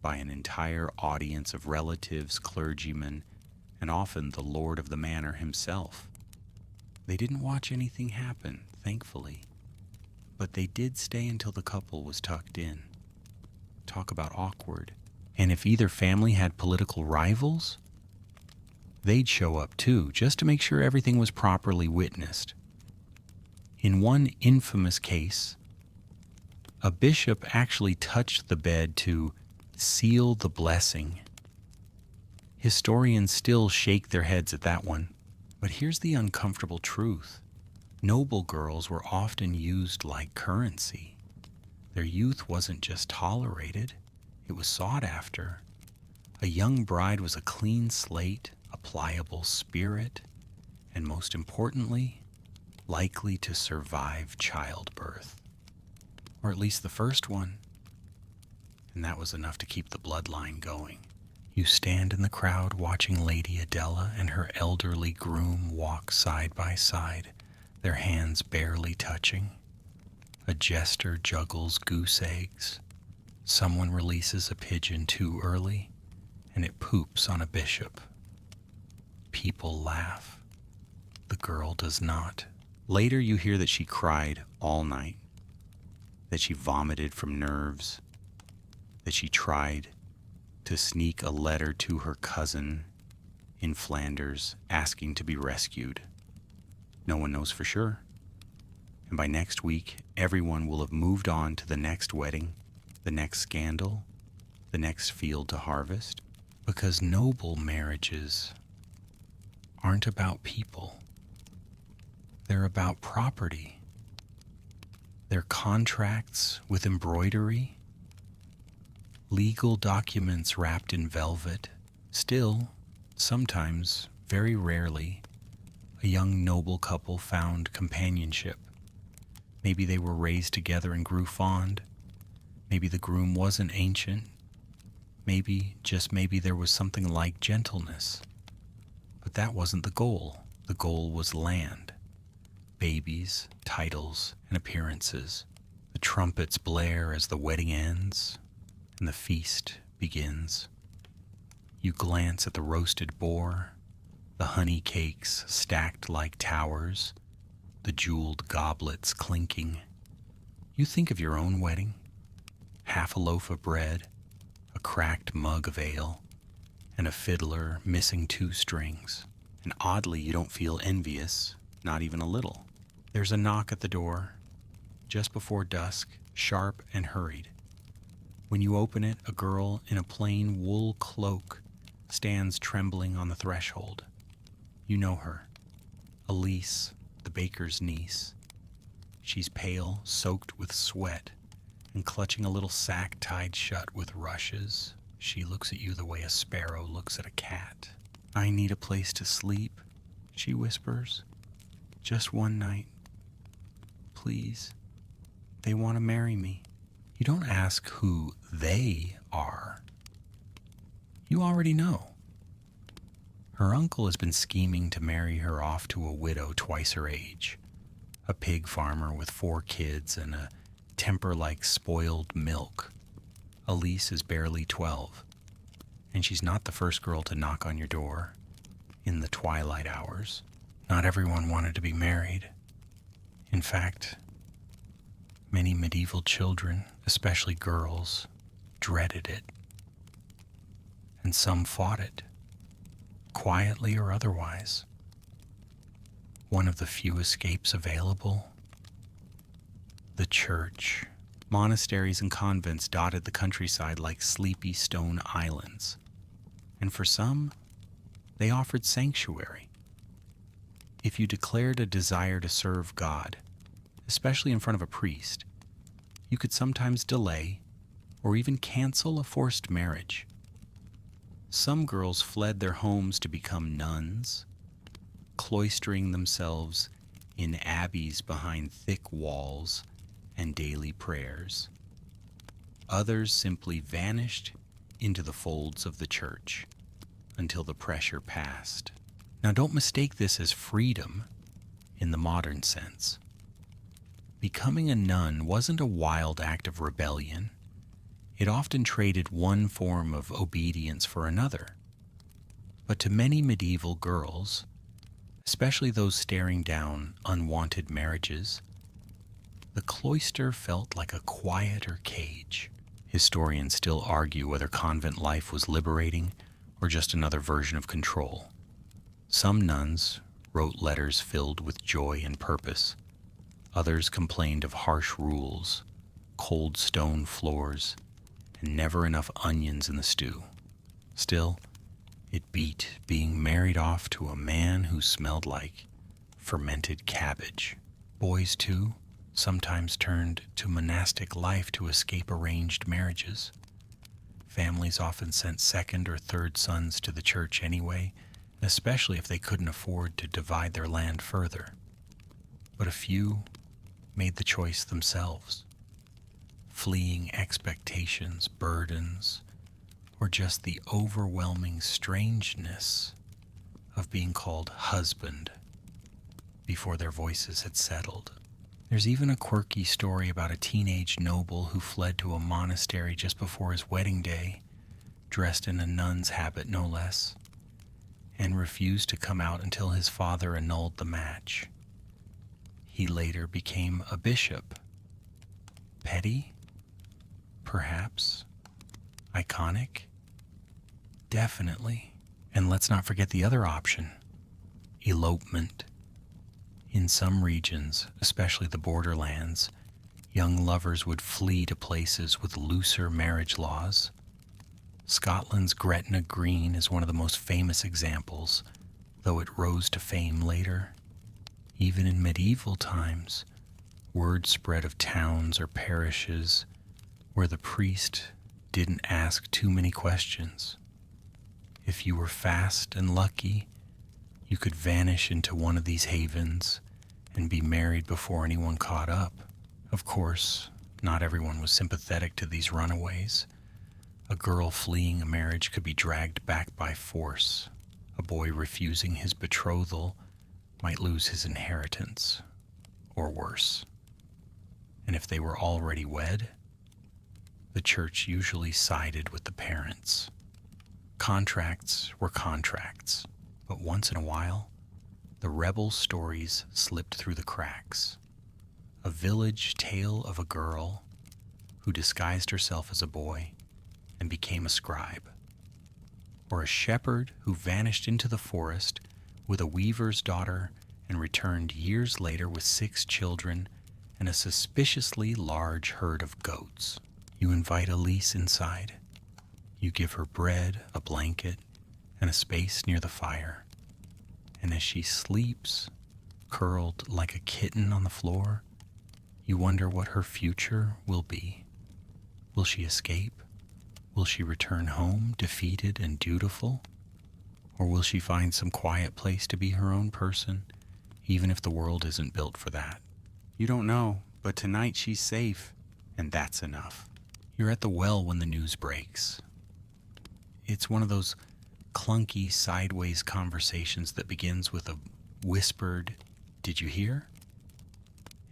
by an entire audience of relatives, clergymen, and often the lord of the manor himself. They didn't watch anything happen, thankfully, but they did stay until the couple was tucked in. Talk about awkward. And if either family had political rivals, they'd show up too, just to make sure everything was properly witnessed. In one infamous case, a bishop actually touched the bed to seal the blessing. Historians still shake their heads at that one, but here's the uncomfortable truth. Noble girls were often used like currency. Their youth wasn't just tolerated, it was sought after. A young bride was a clean slate, a pliable spirit, and most importantly, likely to survive childbirth. Or at least the first one. And that was enough to keep the bloodline going. You stand in the crowd watching Lady Adela and her elderly groom walk side by side, their hands barely touching. A jester juggles goose eggs. Someone releases a pigeon too early, and it poops on a bishop. People laugh. The girl does not. Later you hear that she cried all night, that she vomited from nerves, that she tried to sneak a letter to her cousin in Flanders asking to be rescued. No one knows for sure. And by next week, everyone will have moved on to the next wedding, the next scandal, the next field to harvest. Because noble marriages aren't about people. They're about property. They're contracts with embroidery, legal documents wrapped in velvet. Still, sometimes, very rarely, a young noble couple found companionship. Maybe they were raised together and grew fond. Maybe the groom wasn't ancient. Maybe, just maybe, there was something like gentleness. But that wasn't the goal. The goal was land, babies, titles, and appearances. The trumpets blare as the wedding ends and the feast begins. You glance at the roasted boar, the honey cakes stacked like towers, the jeweled goblets clinking. You think of your own wedding, half a loaf of bread, a cracked mug of ale, and a fiddler missing 2 strings. And oddly, you don't feel envious, not even a little. There's a knock at the door, just before dusk, sharp and hurried. When you open it, a girl in a plain wool cloak stands trembling on the threshold. You know her, Elise, the baker's niece. She's pale, soaked with sweat, and clutching a little sack tied shut with rushes. She looks at you the way a sparrow looks at a cat. "I need a place to sleep," she whispers. "Just one night. Please. They want to marry me." You don't ask who they are. You already know. Her uncle has been scheming to marry her off to a widow twice her age, a pig farmer with 4 kids and a temper like spoiled milk. Elise is barely 12, and she's not the first girl to knock on your door in the twilight hours. Not everyone wanted to be married. In fact, many medieval children, especially girls, dreaded it. And some fought it, quietly or otherwise. One of the few escapes available, the church. Monasteries and convents dotted the countryside like sleepy stone islands. And for some, they offered sanctuary. If you declared a desire to serve God, especially in front of a priest, you could sometimes delay or even cancel a forced marriage. Some girls fled their homes to become nuns, cloistering themselves in abbeys behind thick walls and daily prayers. Others simply vanished into the folds of the church until the pressure passed. Now, don't mistake this as freedom in the modern sense. Becoming a nun wasn't a wild act of rebellion. It often traded one form of obedience for another. But to many medieval girls, especially those staring down unwanted marriages, the cloister felt like a quieter cage. Historians still argue whether convent life was liberating or just another version of control. Some nuns wrote letters filled with joy and purpose. Others complained of harsh rules, cold stone floors, and never enough onions in the stew. Still, it beat being married off to a man who smelled like fermented cabbage. Boys, too, sometimes turned to monastic life to escape arranged marriages. Families often sent second or third sons to the church anyway, especially if they couldn't afford to divide their land further. But a few made the choice themselves, fleeing expectations, burdens, or just the overwhelming strangeness of being called husband before their voices had settled. There's even a quirky story about a teenage noble who fled to a monastery just before his wedding day, dressed in a nun's habit no less, and refused to come out until his father annulled the match. He later became a bishop. Petty? Perhaps. Iconic? Definitely. And let's not forget the other option, elopement. In some regions, especially the borderlands, young lovers would flee to places with looser marriage laws. Scotland's Gretna Green is one of the most famous examples, though it rose to fame later. Even in medieval times, word spread of towns or parishes where the priest didn't ask too many questions. If you were fast and lucky, you could vanish into one of these havens and be married before anyone caught up. Of course, not everyone was sympathetic to these runaways. A girl fleeing a marriage could be dragged back by force. A boy refusing his betrothal might lose his inheritance, or worse. And if they were already wed, the church usually sided with the parents. Contracts were contracts, but once in a while, the rebel stories slipped through the cracks. A village tale of a girl who disguised herself as a boy and became a scribe, or a shepherd who vanished into the forest with a weaver's daughter and returned years later with 6 children and a suspiciously large herd of goats. You invite Elise inside. You give her bread, a blanket, and a space near the fire. And as she sleeps, curled like a kitten on the floor, you wonder what her future will be. Will she escape? Will she return home defeated and dutiful? Or will she find some quiet place to be her own person, even if the world isn't built for that? You don't know, but tonight she's safe, and that's enough. You're at the well when the news breaks. It's one of those clunky sideways conversations that begins with a whispered, "Did you hear?"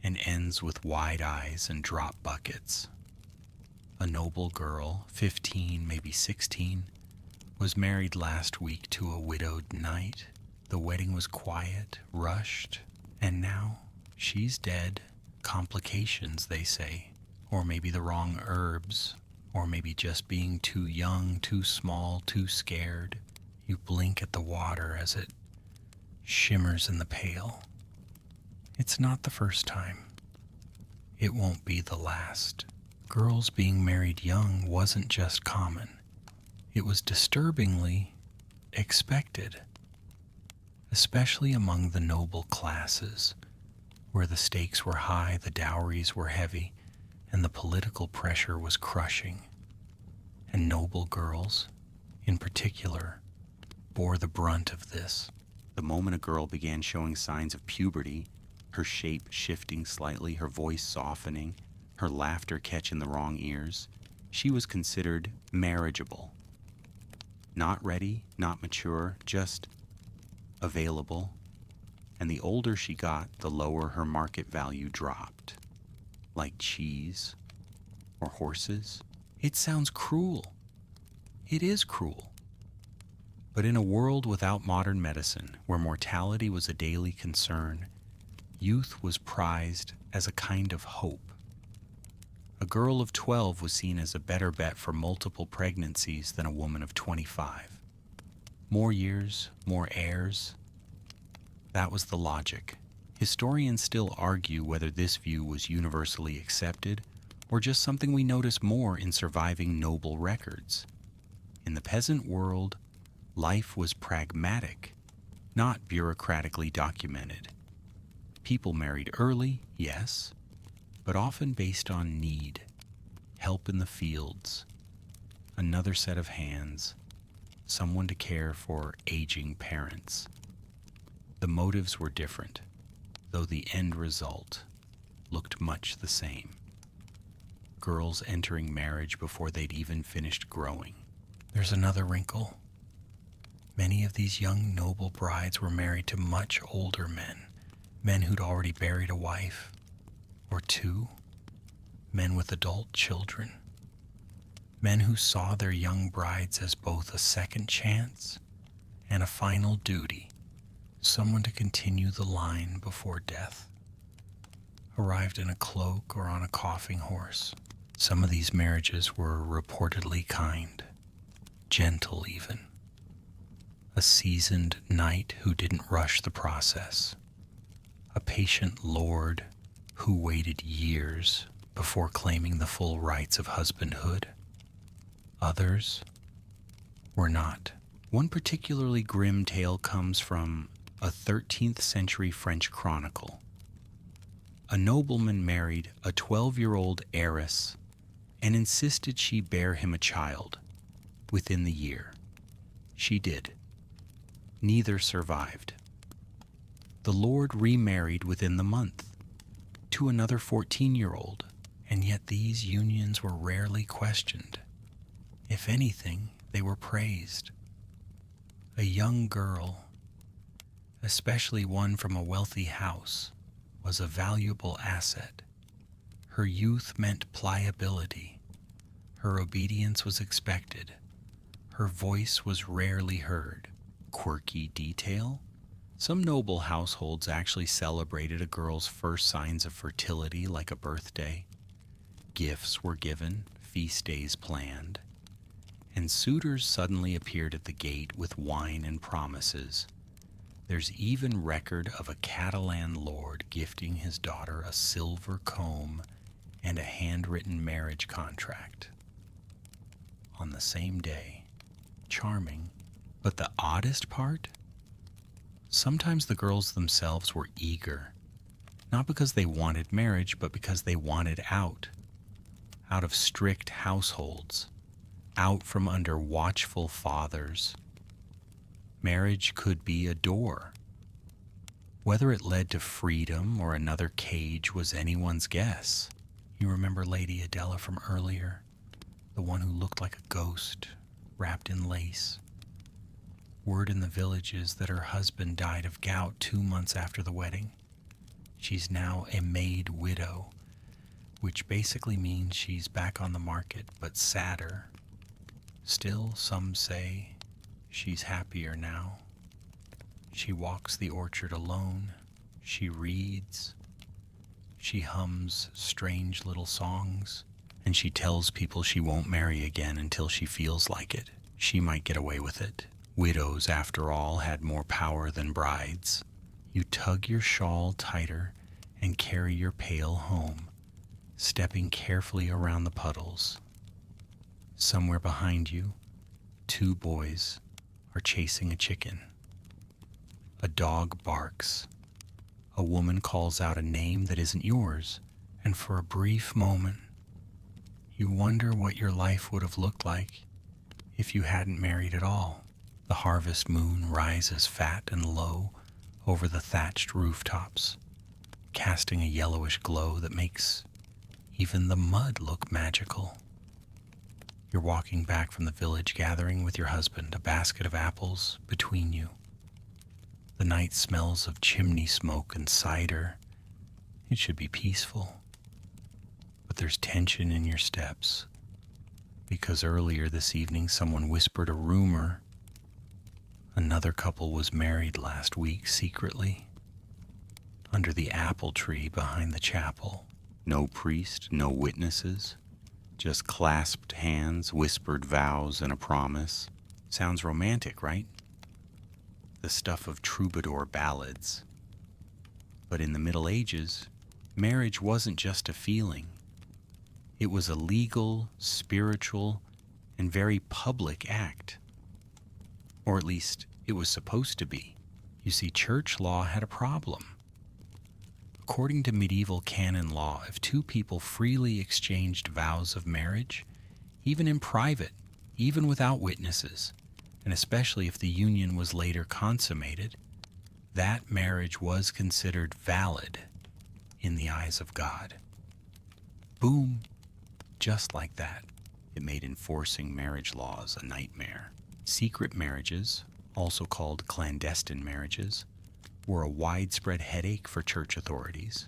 and ends with wide eyes and drop buckets. A noble girl, 15, maybe 16, was married last week to a widowed knight. The wedding was quiet, rushed, and now she's dead. Complications, they say. Or maybe the wrong herbs, or maybe just being too young, too small, too scared. You blink at the water as it shimmers in the pail. It's not the first time. It won't be the last. Girls being married young wasn't just common. It was disturbingly expected, especially among the noble classes, where the stakes were high, the dowries were heavy, and the political pressure was crushing. And noble girls, in particular, bore the brunt of this. The moment a girl began showing signs of puberty, her shape shifting slightly, her voice softening, her laughter catching the wrong ears, she was considered marriageable. Not ready, not mature, just available. And the older she got, the lower her market value dropped. Like cheese or horses. It sounds cruel. It is cruel. But in a world without modern medicine, where mortality was a daily concern, youth was prized as a kind of hope. A girl of 12 was seen as a better bet for multiple pregnancies than a woman of 25. More years, more heirs. That was the logic. Historians still argue whether this view was universally accepted or just something we notice more in surviving noble records. In the peasant world, life was pragmatic, not bureaucratically documented. People married early, yes, but often based on need, help in the fields, another set of hands, someone to care for aging parents. The motives were different, though the end result looked much the same. Girls entering marriage before they'd even finished growing. There's another wrinkle. Many of these young noble brides were married to much older men who'd already buried a wife or two, men with adult children, men who saw their young brides as both a second chance and a final duty, someone to continue the line before death. Arrived in a cloak or on a coughing horse. Some of these marriages were reportedly kind, gentle even. A seasoned knight who didn't rush the process. A patient lord who waited years before claiming the full rights of husbandhood. Others were not. One particularly grim tale comes from a 13th century French chronicle. A nobleman married a 12-year-old heiress and insisted she bear him a child within the year. She did. Neither survived. The lord remarried within the month to another 14-year-old, and yet these unions were rarely questioned. If anything, they were praised. A young girl, especially one from a wealthy house, was a valuable asset. Her youth meant pliability. Her obedience was expected. Her voice was rarely heard. Quirky detail? Some noble households actually celebrated a girl's first signs of fertility like a birthday. Gifts were given, feast days planned, and suitors suddenly appeared at the gate with wine and promises. There's even record of a Catalan lord gifting his daughter a silver comb and a handwritten marriage contract. On the same day. Charming. But the oddest part? Sometimes the girls themselves were eager, not because they wanted marriage, but because they wanted out of strict households, out from under watchful fathers. Marriage could be a door. Whether it led to freedom or another cage was anyone's guess. You remember Lady Adela from earlier, the one who looked like a ghost, wrapped in lace. Word in the village is that her husband died of gout 2 months after the wedding. She's now a maid widow, which basically means she's back on the market, but sadder. Still, some say she's happier now. She walks the orchard alone. She reads. She hums strange little songs. And she tells people she won't marry again until she feels like it. She might get away with it. Widows, after all, had more power than brides. You tug your shawl tighter and carry your pail home, stepping carefully around the puddles. Somewhere behind you, 2 boys are chasing a chicken. A dog barks. A woman calls out a name that isn't yours, and for a brief moment, you wonder what your life would have looked like if you hadn't married at all. The harvest moon rises fat and low over the thatched rooftops, casting a yellowish glow that makes even the mud look magical. You're walking back from the village gathering with your husband, a basket of apples between you. The night smells of chimney smoke and cider. It should be peaceful. But there's tension in your steps, because earlier this evening someone whispered a rumor. Another couple was married last week secretly, under the apple tree behind the chapel. No priest, no witnesses, just clasped hands, whispered vows, and a promise. Sounds romantic, right? The stuff of troubadour ballads. But in the Middle Ages, marriage wasn't just a feeling. It was a legal, spiritual, and very public act. Or at least, it was supposed to be. You see, church law had a problem. According to medieval canon law, if two people freely exchanged vows of marriage, even in private, even without witnesses, and especially if the union was later consummated, that marriage was considered valid in the eyes of God. Boom! Just like that, it made enforcing marriage laws a nightmare. Secret marriages, also called clandestine marriages, were a widespread headache for church authorities.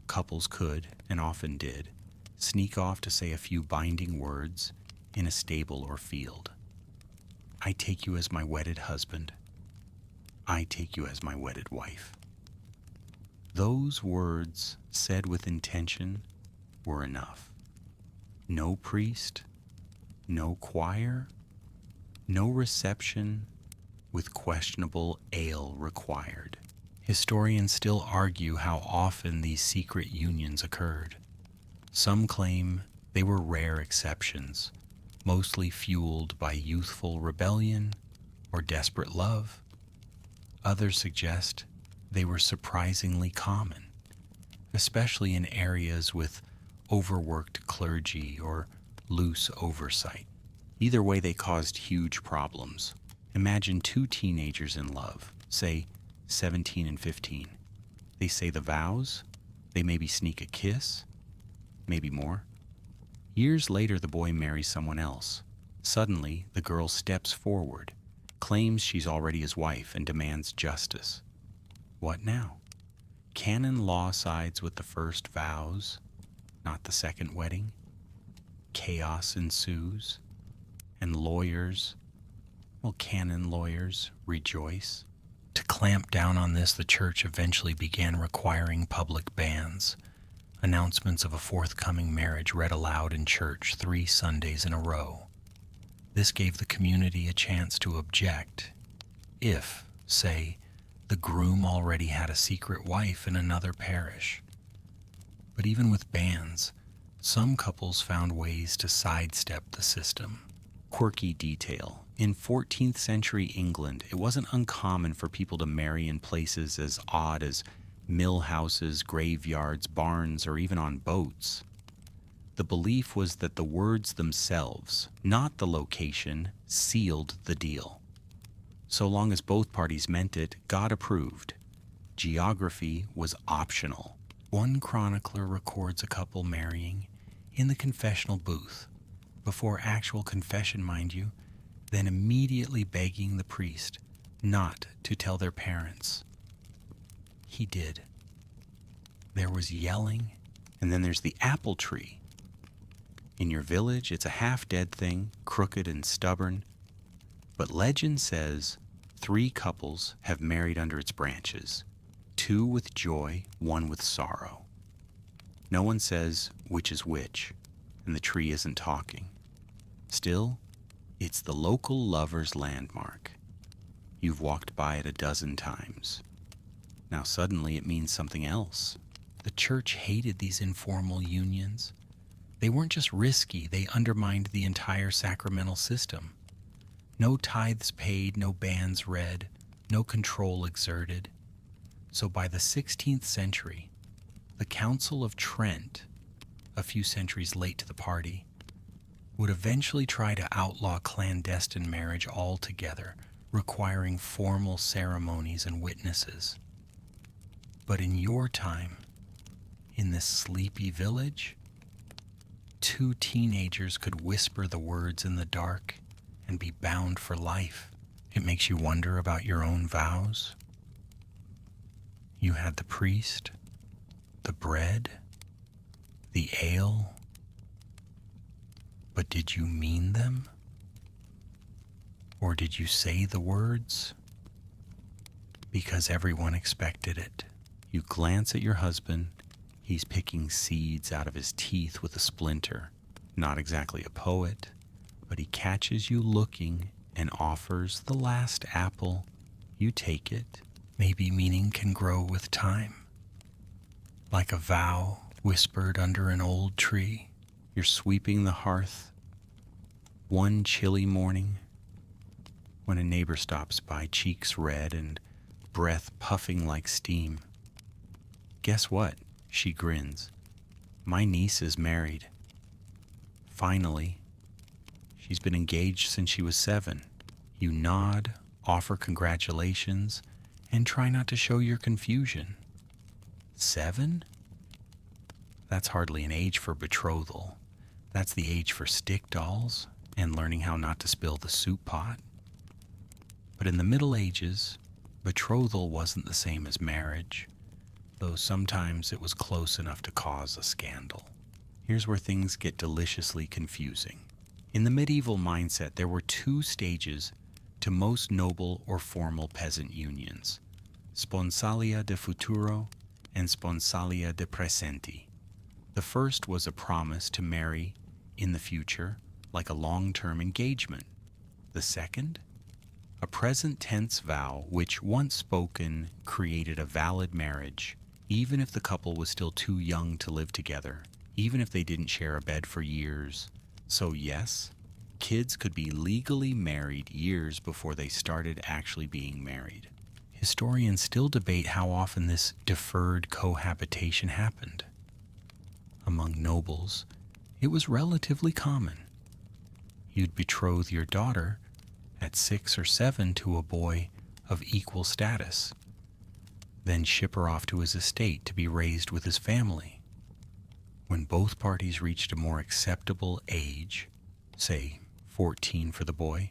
Couples could, and often did, sneak off to say a few binding words in a stable or field. I take you as my wedded husband. I take you as my wedded wife. Those words, said with intention, were enough. No priest, no choir, no reception with questionable ale required. Historians still argue how often these secret unions occurred. Some claim they were rare exceptions, mostly fueled by youthful rebellion or desperate love. Others suggest they were surprisingly common, especially in areas with overworked clergy or loose oversight. Either way, they caused huge problems. Imagine two teenagers in love, say 17 and 15. They say the vows, they maybe sneak a kiss, maybe more. Years later, the boy marries someone else. Suddenly, the girl steps forward, claims she's already his wife, and demands justice. What now? Canon law sides with the first vows, not the second wedding. Chaos ensues, and lawyers, canon lawyers, rejoice. To clamp down on this, the church eventually began requiring public bans. Announcements of a forthcoming marriage read aloud in church 3 Sundays in a row. This gave the community a chance to object if, say, the groom already had a secret wife in another parish. But even with bans, some couples found ways to sidestep the system. Quirky detail. In 14th century England, it wasn't uncommon for people to marry in places as odd as mill houses, graveyards, barns, or even on boats. The belief was that the words themselves, not the location, sealed the deal. So long as both parties meant it, God approved. Geography was optional. One chronicler records a couple marrying in the confessional booth, before actual confession, mind you, then immediately begging the priest not to tell their parents. He did. There was yelling, and then there's the apple tree. In your village, it's a half-dead thing, crooked and stubborn, but legend says 3 couples have married under its branches, 2 with joy, 1 with sorrow. No one says which is which, and the tree isn't talking. Still, it's the local lover's landmark. You've walked by it a dozen times. Now suddenly it means something else. The church hated these informal unions. They weren't just risky, they undermined the entire sacramental system. No tithes paid, no bans read, no control exerted. So by the 16th century, the Council of Trent, a few centuries late to the party, would eventually try to outlaw clandestine marriage altogether, requiring formal ceremonies and witnesses. But in your time, in this sleepy village, 2 teenagers could whisper the words in the dark and be bound for life. It makes you wonder about your own vows. You had the priest, the bread, the ale, but did you mean them? Or did you say the words because everyone expected it? You glance at your husband. He's picking seeds out of his teeth with a splinter. Not exactly a poet, but he catches you looking and offers the last apple. You take it. Maybe meaning can grow with time. like a vow whispered under an old tree. You're sweeping the hearth one chilly morning when a neighbor stops by, cheeks red and breath puffing like steam. Guess what? She grins. My niece is married. Finally. She's been engaged since she was 7. You nod, offer congratulations, and try not to show your confusion. 7? That's hardly an age for betrothal. That's the age for stick dolls and learning how not to spill the soup pot. But in the Middle Ages, betrothal wasn't the same as marriage, though sometimes it was close enough to cause a scandal. Here's where things get deliciously confusing. In the medieval mindset, there were 2 stages to most noble or formal peasant unions: sponsalia de futuro and sponsalia de presenti. The first was a promise to marry in the future, like a long-term engagement. The second? A present tense vow which, once spoken, created a valid marriage, even if the couple was still too young to live together, even if they didn't share a bed for years. So yes, kids could be legally married years before they started actually being married. Historians still debate how often this deferred cohabitation happened. Among nobles, it was relatively common. You'd betroth your daughter at 6 or 7 to a boy of equal status, then ship her off to his estate to be raised with his family. When both parties reached a more acceptable age, say 14 for the boy,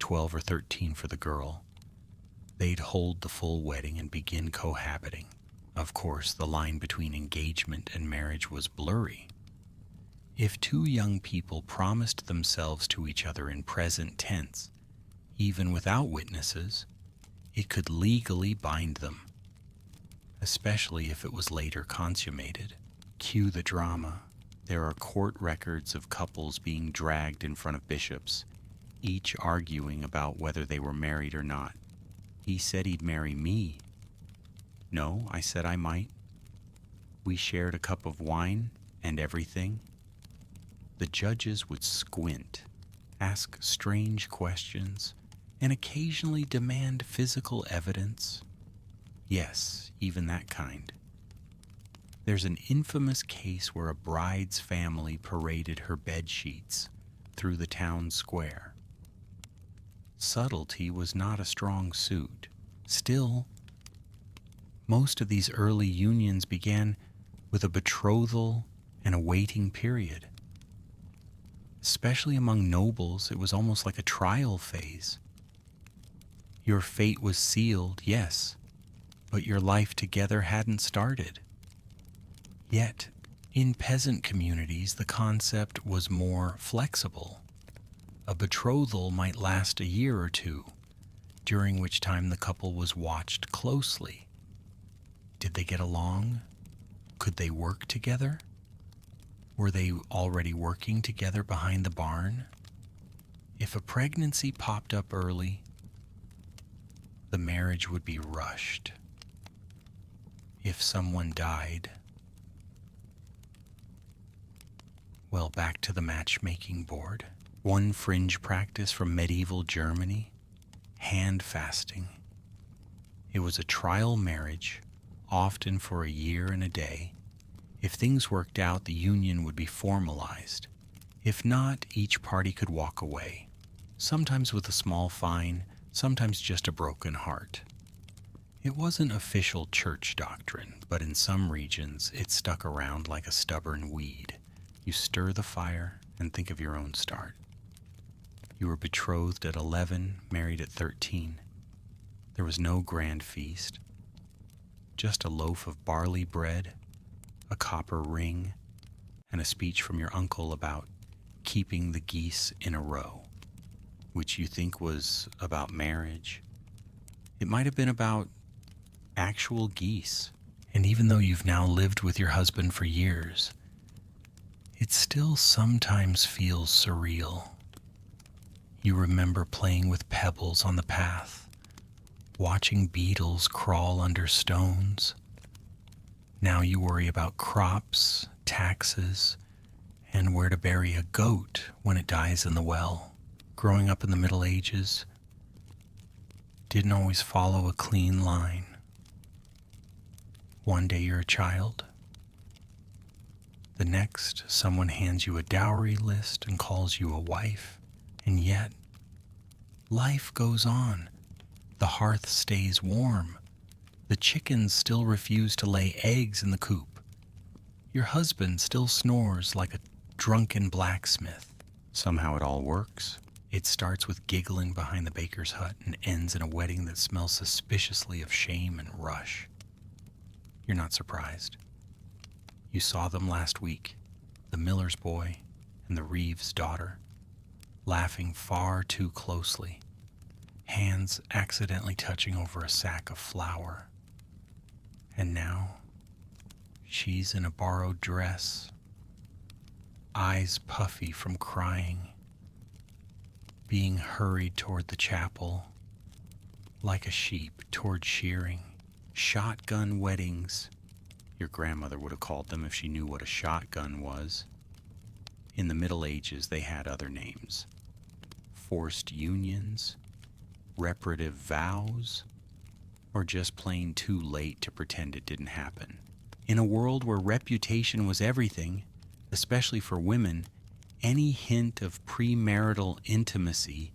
12 or 13 for the girl, they'd hold the full wedding and begin cohabiting. Of course, the line between engagement and marriage was blurry. If 2 young people promised themselves to each other in present tense, even without witnesses, it could legally bind them, especially if it was later consummated. Cue the drama. There are court records of couples being dragged in front of bishops, each arguing about whether they were married or not. He said he'd marry me. No, I said I might. We shared a cup of wine and everything. The judges would squint, ask strange questions, and occasionally demand physical evidence. Yes, even that kind. There's an infamous case where a bride's family paraded her bed sheets through the town square. Subtlety was not a strong suit. Still, most of these early unions began with a betrothal and a waiting period. Especially among nobles, it was almost like a trial phase. Your fate was sealed, yes, but your life together hadn't started. Yet, in peasant communities, the concept was more flexible. A betrothal might last a year or 2, during which time the couple was watched closely. Did they get along? Could they work together? Were they already working together behind the barn? If a pregnancy popped up early, the marriage would be rushed. If someone died, well, back to the matchmaking board. One fringe practice from medieval Germany, hand fasting. It was a trial marriage, often for a year and a day. If things worked out, the union would be formalized. If not, each party could walk away, sometimes with a small fine, sometimes just a broken heart. It wasn't official church doctrine, but in some regions it stuck around like a stubborn weed. You stir the fire and think of your own start. You were betrothed at 11, married at 13. There was no grand feast, just a loaf of barley bread, a copper ring, and a speech from your uncle about keeping the geese in a row, which you think was about marriage. It might have been about actual geese. And even though you've now lived with your husband for years, it still sometimes feels surreal. You remember playing with pebbles on the path, watching beetles crawl under stones, Now you worry about crops, taxes, and where to bury a goat when it dies in the well. Growing up in the Middle Ages didn't always follow a clean line. One day you're a child. The next, someone hands you a dowry list and calls you a wife. And yet, life goes on. The hearth stays warm. The chickens still refuse to lay eggs in the coop. Your husband still snores like a drunken blacksmith. Somehow it all works. It starts with giggling behind the baker's hut and ends in a wedding that smells suspiciously of shame and rush. You're not surprised. You saw them last week, the miller's boy and the Reeves' daughter, laughing far too closely, hands accidentally touching over a sack of flour. And now, she's in a borrowed dress, eyes puffy from crying, being hurried toward the chapel like a sheep toward shearing. Shotgun weddings, your grandmother would have called them if she knew what a shotgun was. In the Middle Ages, they had other names. Forced unions, reparative vows, or just plain too late to pretend it didn't happen. In a world where reputation was everything, especially for women, any hint of premarital intimacy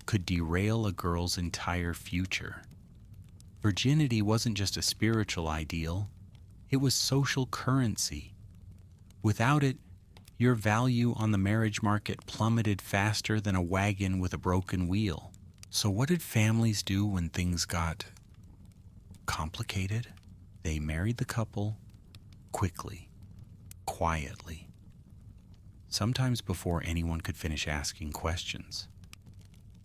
could derail a girl's entire future. Virginity wasn't just a spiritual ideal, it was social currency. Without it, your value on the marriage market plummeted faster than a wagon with a broken wheel. So what did families do when things got complicated? They married the couple quickly, quietly, sometimes before anyone could finish asking questions.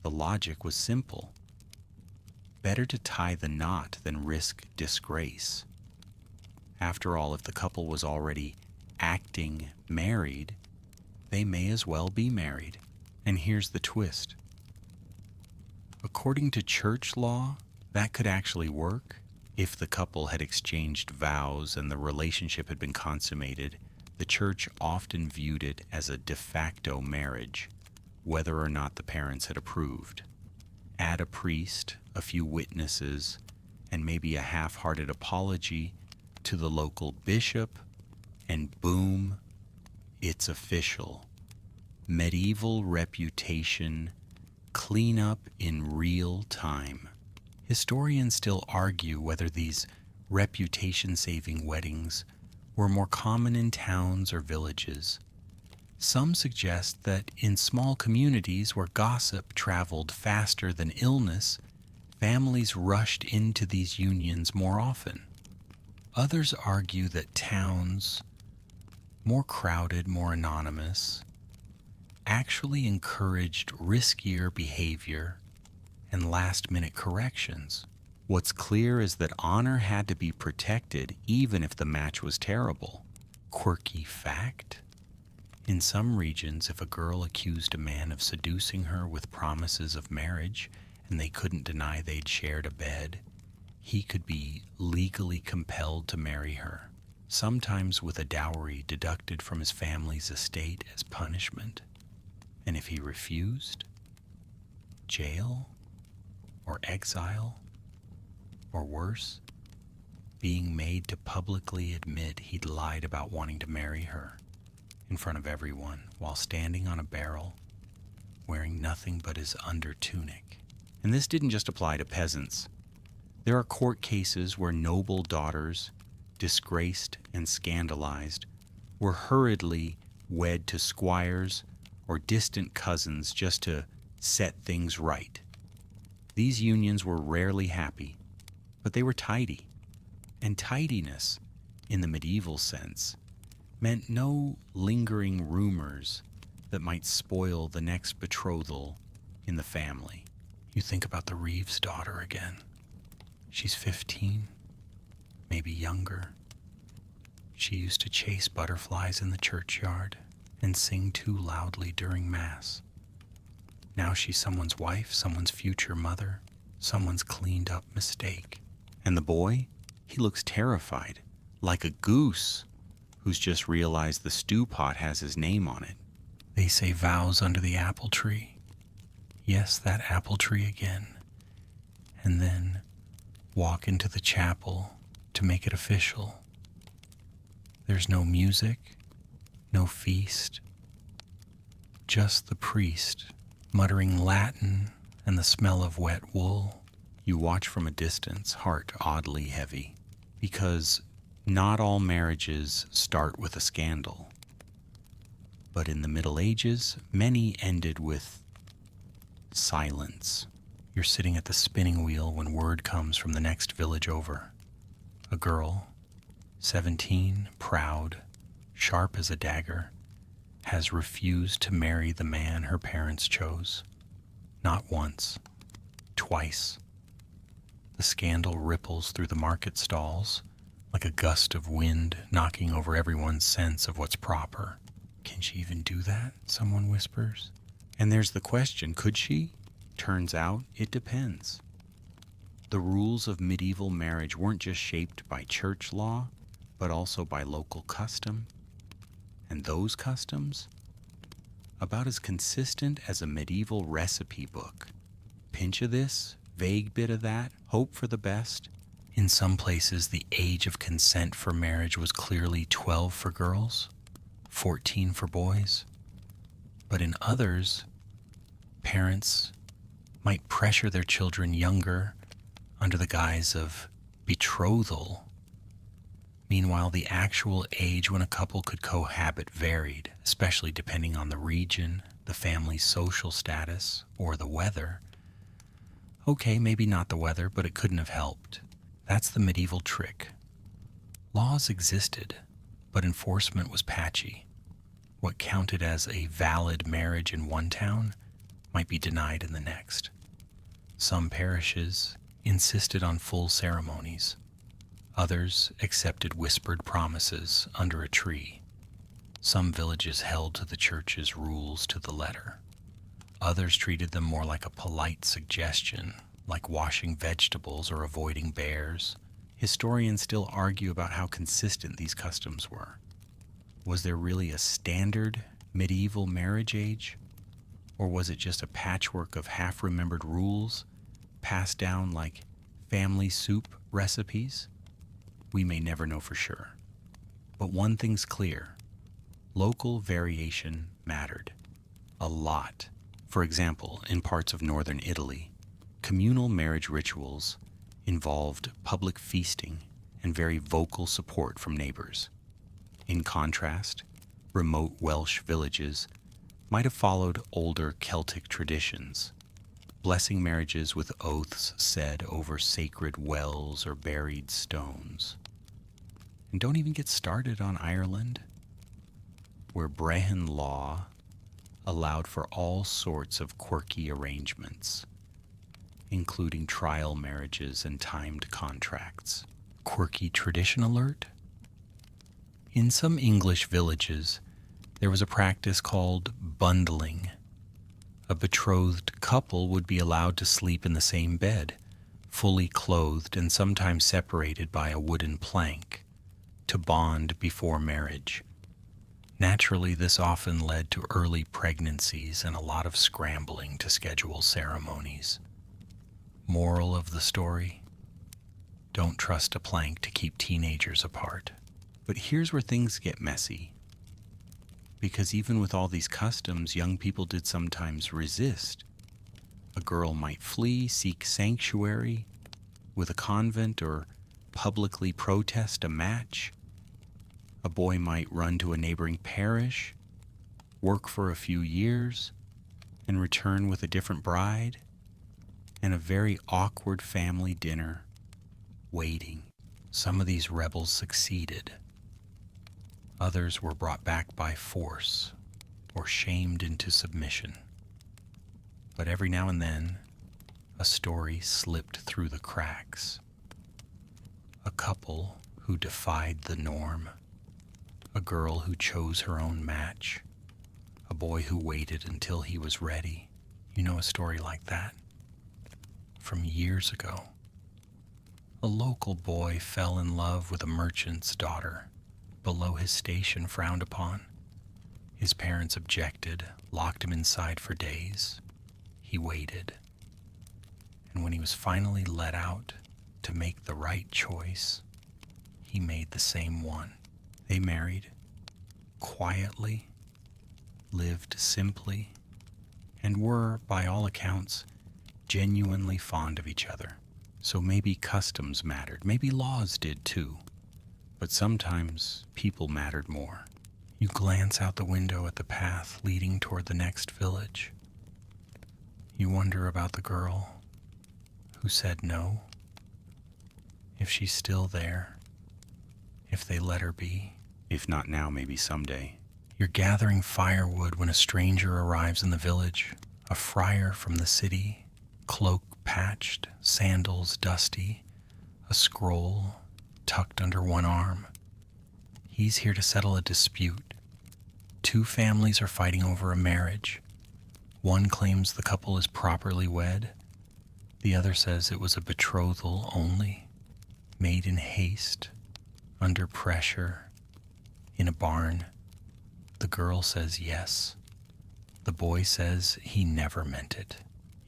The logic was simple. Better to tie the knot than risk disgrace. After all, if the couple was already acting married, they may as well be married. And here's the twist. According to church law, that could actually work. If the couple had exchanged vows and the relationship had been consummated, the church often viewed it as a de facto marriage, whether or not the parents had approved. Add a priest, a few witnesses, and maybe a half-hearted apology to the local bishop, and boom, it's official. Medieval reputation cleanup in real time. Historians still argue whether these reputation-saving weddings were more common in towns or villages. Some suggest that in small communities where gossip traveled faster than illness, families rushed into these unions more often. Others argue that towns, more crowded, more anonymous, actually encouraged riskier behavior and last-minute corrections. What's clear is that honor had to be protected even if the match was terrible. Quirky fact? In some regions, if a girl accused a man of seducing her with promises of marriage and they couldn't deny they'd shared a bed, he could be legally compelled to marry her, sometimes with a dowry deducted from his family's estate as punishment. And if he refused, jail or exile, or worse, being made to publicly admit he'd lied about wanting to marry her in front of everyone while standing on a barrel, wearing nothing but his under tunic. And this didn't just apply to peasants. There are court cases where noble daughters, disgraced and scandalized, were hurriedly wed to squires or distant cousins just to set things right. These unions were rarely happy, but they were tidy. And tidiness, in the medieval sense, meant no lingering rumors that might spoil the next betrothal in the family. You think about the Reeves' daughter again. She's 15, maybe younger. She used to chase butterflies in the churchyard and sing too loudly during Mass. Now she's someone's wife, someone's future mother, someone's cleaned up mistake. And the boy? He looks terrified, like a goose who's just realized the stew pot has his name on it. They say vows under the apple tree. Yes, that apple tree again. And then walk into the chapel to make it official. There's no music, no feast, just the priest muttering Latin and the smell of wet wool. You watch from a distance, heart oddly heavy, because not all marriages start with a scandal. But in the Middle Ages, many ended with silence. You're sitting at the spinning wheel when word comes from the next village over. A girl, 17, proud, sharp as a dagger, has refused to marry the man her parents chose. Not once, twice. The scandal ripples through the market stalls like a gust of wind knocking over everyone's sense of what's proper. Can she even do that? Someone whispers. And there's the question, could she? Turns out it depends. The rules of medieval marriage weren't just shaped by church law, but also by local custom. And those customs? About as consistent as a medieval recipe book. Pinch of this, vague bit of that, hope for the best. In some places, the age of consent for marriage was clearly 12 for girls, 14 for boys. But in others, parents might pressure their children younger under the guise of betrothal. Meanwhile, the actual age when a couple could cohabit varied, especially depending on the region, the family's social status, or the weather. Okay, maybe not the weather, but it couldn't have helped. That's the medieval trick. Laws existed, but enforcement was patchy. What counted as a valid marriage in one town might be denied in the next. Some parishes insisted on full ceremonies. Others accepted whispered promises under a tree. Some villages held to the church's rules to the letter. Others treated them more like a polite suggestion, like washing vegetables or avoiding bears. Historians still argue about how consistent these customs were. Was there really a standard medieval marriage age? Or was it just a patchwork of half-remembered rules passed down like family soup recipes? We may never know for sure. But one thing's clear. Local variation mattered. A lot. For example, in parts of northern Italy, communal marriage rituals involved public feasting and very vocal support from neighbors. In contrast, remote Welsh villages might have followed older Celtic traditions, blessing marriages with oaths said over sacred wells or buried stones. And don't even get started on Ireland, where Brehon law allowed for all sorts of quirky arrangements, including trial marriages and timed contracts. Quirky tradition alert? In some English villages, there was a practice called bundling. A betrothed couple would be allowed to sleep in the same bed, fully clothed and sometimes separated by a wooden plank, to bond before marriage. Naturally, this often led to early pregnancies and a lot of scrambling to schedule ceremonies. Moral of the story? Don't trust a plank to keep teenagers apart. But here's where things get messy. Because even with all these customs, young people did sometimes resist. A girl might flee, seek sanctuary with a convent, or publicly protest a match. A boy might run to a neighboring parish, work for a few years, and return with a different bride, and a very awkward family dinner waiting. Some of these rebels succeeded. Others were brought back by force or shamed into submission. But every now and then, a story slipped through the cracks. A couple who defied the norm. A girl who chose her own match. A boy who waited until he was ready. You know a story like that? From years ago. A local boy fell in love with a merchant's daughter, below his station frowned upon. His parents objected, locked him inside for days. He waited. And when he was finally let out to make the right choice, he made the same one. They married quietly, lived simply, and were, by all accounts, genuinely fond of each other. So maybe customs mattered, maybe laws did too, but sometimes people mattered more. You glance out the window at the path leading toward the next village. You wonder about the girl who said no, if she's still there, if they let her be. If not now, maybe someday. You're gathering firewood when a stranger arrives in the village, a friar from the city, cloak patched, sandals dusty, a scroll tucked under one arm. He's here to settle a dispute. Two families are fighting over a marriage. One claims the couple is properly wed. The other says it was a betrothal only, made in haste, under pressure, in a barn. The girl says yes. The boy says he never meant it.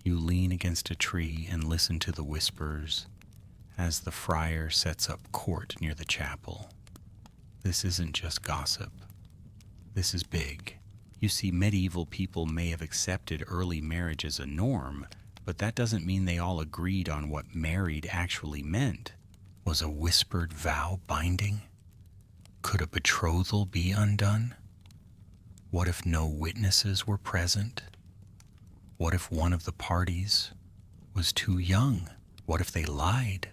You lean against a tree and listen to the whispers as the friar sets up court near the chapel. This isn't just gossip. This is big. You see, medieval people may have accepted early marriage as a norm, but that doesn't mean they all agreed on what married actually meant. Was a whispered vow binding? Could a betrothal be undone? What if no witnesses were present? What if one of the parties was too young? What if they lied?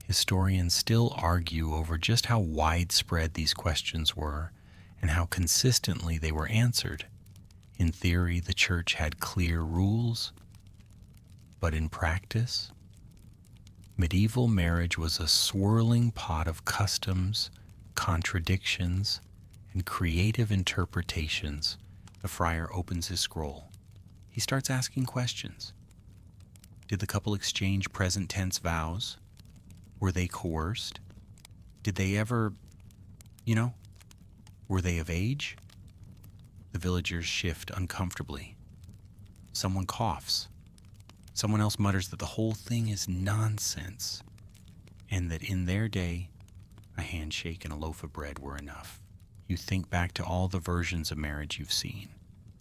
Historians still argue over just how widespread these questions were and how consistently they were answered. In theory, the church had clear rules, but in practice, medieval marriage was a swirling pot of customs, contradictions, and creative interpretations. The friar opens his scroll. He starts asking questions. Did the couple exchange present tense vows? Were they coerced? Did they ever, were they of age? The villagers shift uncomfortably. Someone coughs. Someone else mutters that the whole thing is nonsense, and that in their day, a handshake and a loaf of bread were enough. You think back to all the versions of marriage you've seen.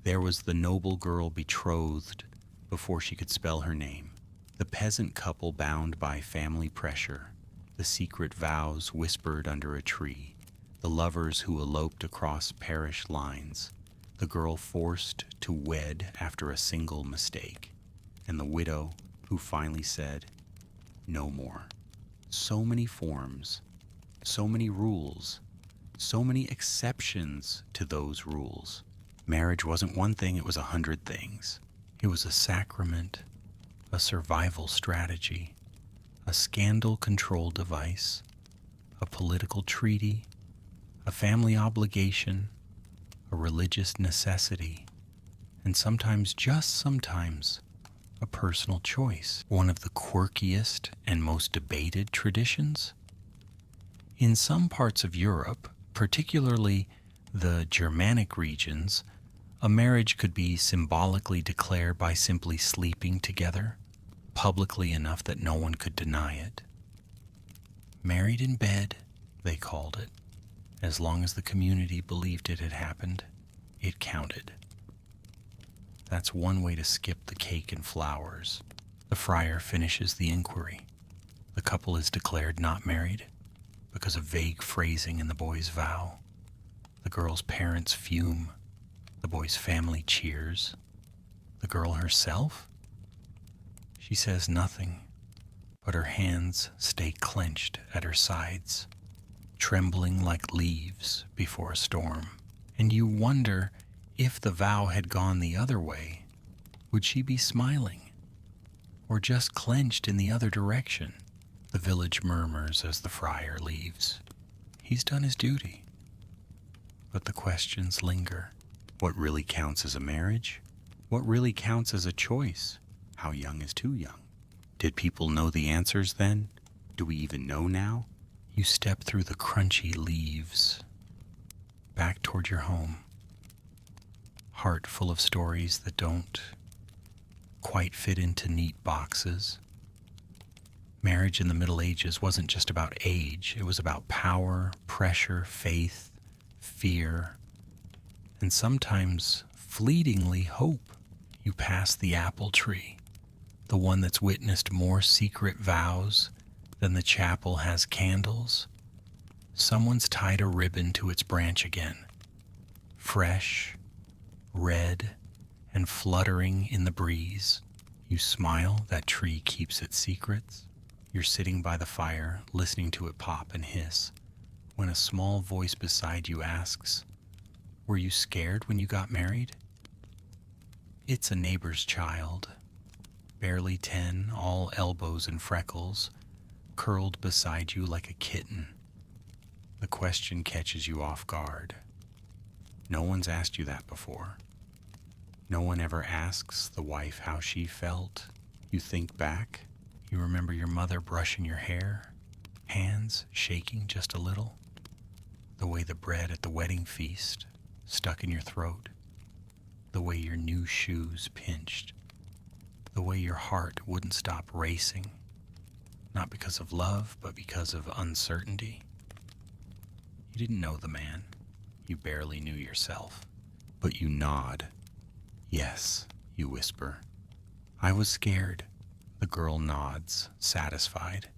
There was the noble girl betrothed before she could spell her name, the peasant couple bound by family pressure, the secret vows whispered under a tree, the lovers who eloped across parish lines, the girl forced to wed after a single mistake, and the widow who finally said, no more. So many forms, so many rules, so many exceptions to those rules. Marriage wasn't one thing, it was 100 things. It was a sacrament, a survival strategy, a scandal control device, a political treaty, a family obligation, a religious necessity, and sometimes, just sometimes, a personal choice. One of the quirkiest and most debated traditions? In some parts of Europe, particularly the Germanic regions, a marriage could be symbolically declared by simply sleeping together, publicly enough that no one could deny it. Married in bed, they called it. As long as the community believed it had happened, it counted. That's one way to skip the cake and flowers. The friar finishes the inquiry. The couple is declared not married because of vague phrasing in the boy's vow. The girl's parents fume. The boy's family cheers. The girl herself? She says nothing, but her hands stay clenched at her sides, trembling like leaves before a storm. And you wonder, if the vow had gone the other way, would she be smiling? Or just clenched in the other direction? The village murmurs as the friar leaves. He's done his duty. But the questions linger. What really counts as a marriage? What really counts as a choice? How young is too young? Did people know the answers then? Do we even know now? You step through the crunchy leaves, back toward your home, heart full of stories that don't quite fit into neat boxes. Marriage in the Middle Ages wasn't just about age, it was about power, pressure, faith, fear, and sometimes fleetingly hope. You pass the apple tree, the one that's witnessed more secret vows than the chapel has candles. Someone's tied a ribbon to its branch again, fresh, red, and fluttering in the breeze. You smile, that tree keeps its secrets. You're sitting by the fire, listening to it pop and hiss, when a small voice beside you asks, "Were you scared when you got married?" It's a neighbor's child, barely 10, all elbows and freckles, curled beside you like a kitten. The question catches you off guard. No one's asked you that before. No one ever asks the wife how she felt. You think back. You remember your mother brushing your hair, hands shaking just a little, the way the bread at the wedding feast stuck in your throat, the way your new shoes pinched, the way your heart wouldn't stop racing, not because of love, but because of uncertainty. You didn't know the man. You barely knew yourself. But you nod. "Yes," you whisper. "I was scared." The girl nods, satisfied.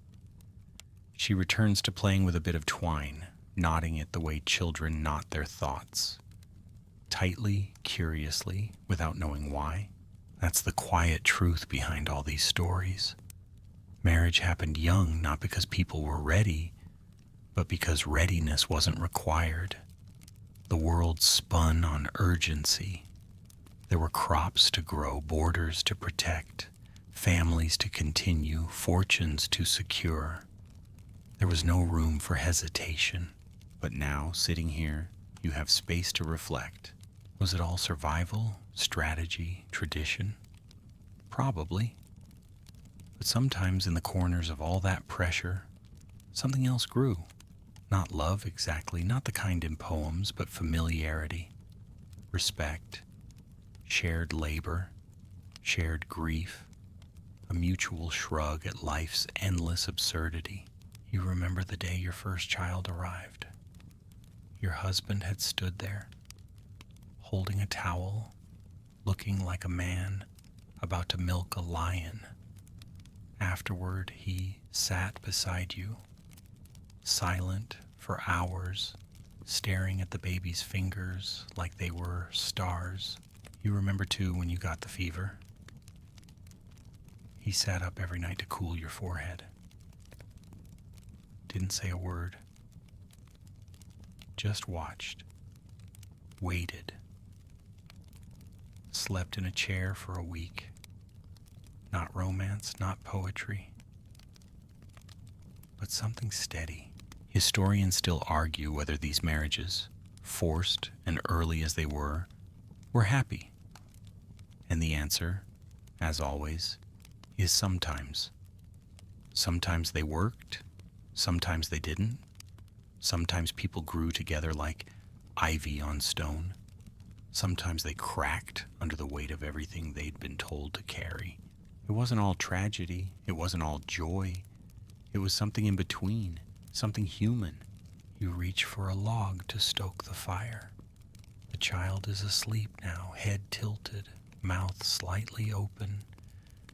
She returns to playing with a bit of twine, knotting it the way children knot their thoughts. Tightly, curiously, without knowing why. That's the quiet truth behind all these stories. Marriage happened young, not because people were ready, but because readiness wasn't required. The world spun on urgency. There were crops to grow, borders to protect, families to continue, fortunes to secure. There was no room for hesitation. But now, sitting here, you have space to reflect. Was it all survival, strategy, tradition? Probably. But sometimes in the corners of all that pressure, something else grew. Not love exactly, not the kind in poems, but familiarity, respect, shared labor, shared grief, a mutual shrug at life's endless absurdity. You remember the day your first child arrived. Your husband had stood there, holding a towel, looking like a man about to milk a lion. Afterward, he sat beside you, silent for hours, staring at the baby's fingers like they were stars. You remember too when you got the fever. He sat up every night to cool your forehead. Didn't say a word. Just watched. Waited. Slept in a chair for a week. Not romance, not poetry, but something steady. Historians still argue whether these marriages, forced and early as they were happy. And the answer, as always, is sometimes. Sometimes they worked, sometimes they didn't. Sometimes people grew together like ivy on stone. Sometimes they cracked under the weight of everything they'd been told to carry. It wasn't all tragedy, it wasn't all joy. It was something in between, something human. You reach for a log to stoke the fire. The child is asleep now, head tilted, mouth slightly open,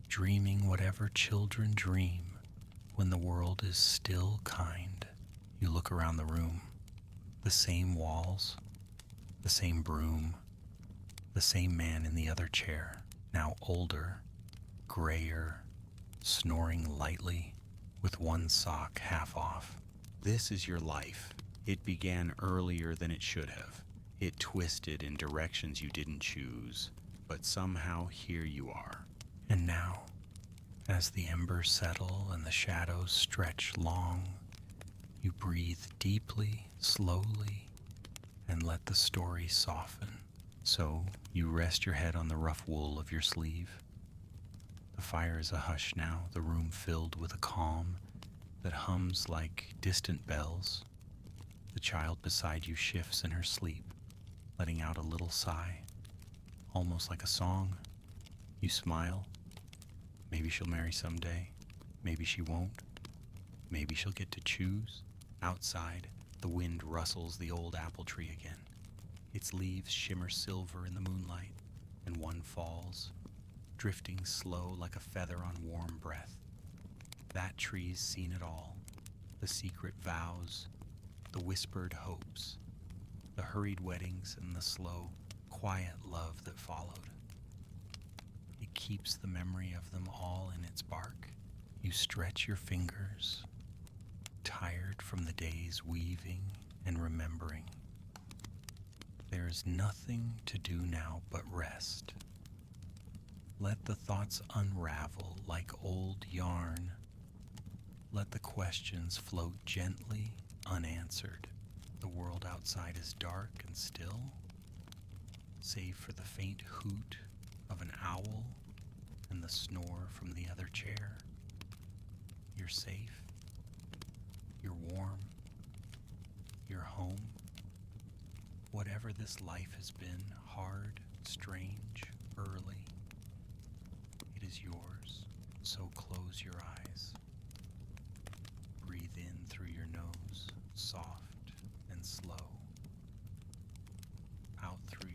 dreaming whatever children dream when the world is still kind. You look around the room. The same walls, the same broom, the same man in the other chair, now older, grayer, snoring lightly, with one sock half off. This is your life. It began earlier than it should have. It twisted in directions you didn't choose, but somehow here you are. And now, as the embers settle and the shadows stretch long, you breathe deeply, slowly, and let the story soften. So you rest your head on the rough wool of your sleeve. The fire is a hush now, the room filled with a calm, that hums like distant bells. The child beside you shifts in her sleep, letting out a little sigh, almost like a song. You smile. Maybe she'll marry someday. Maybe she won't. Maybe she'll get to choose. Outside, the wind rustles the old apple tree again. Its leaves shimmer silver in the moonlight, and one falls, drifting slow like a feather on warm breath. That tree's seen it all. The secret vows, the whispered hopes, the hurried weddings, and the slow, quiet love that followed. It keeps the memory of them all in its bark. You stretch your fingers, tired from the day's weaving and remembering. There is nothing to do now but rest. Let the thoughts unravel like old yarn. Let the questions float gently, unanswered. The world outside is dark and still, save for the faint hoot of an owl and the snore from the other chair. You're safe. You're warm. You're home. Whatever this life has been, hard, strange, early, it is yours. So close your eyes. Breathe in through your nose, soft and slow. Out through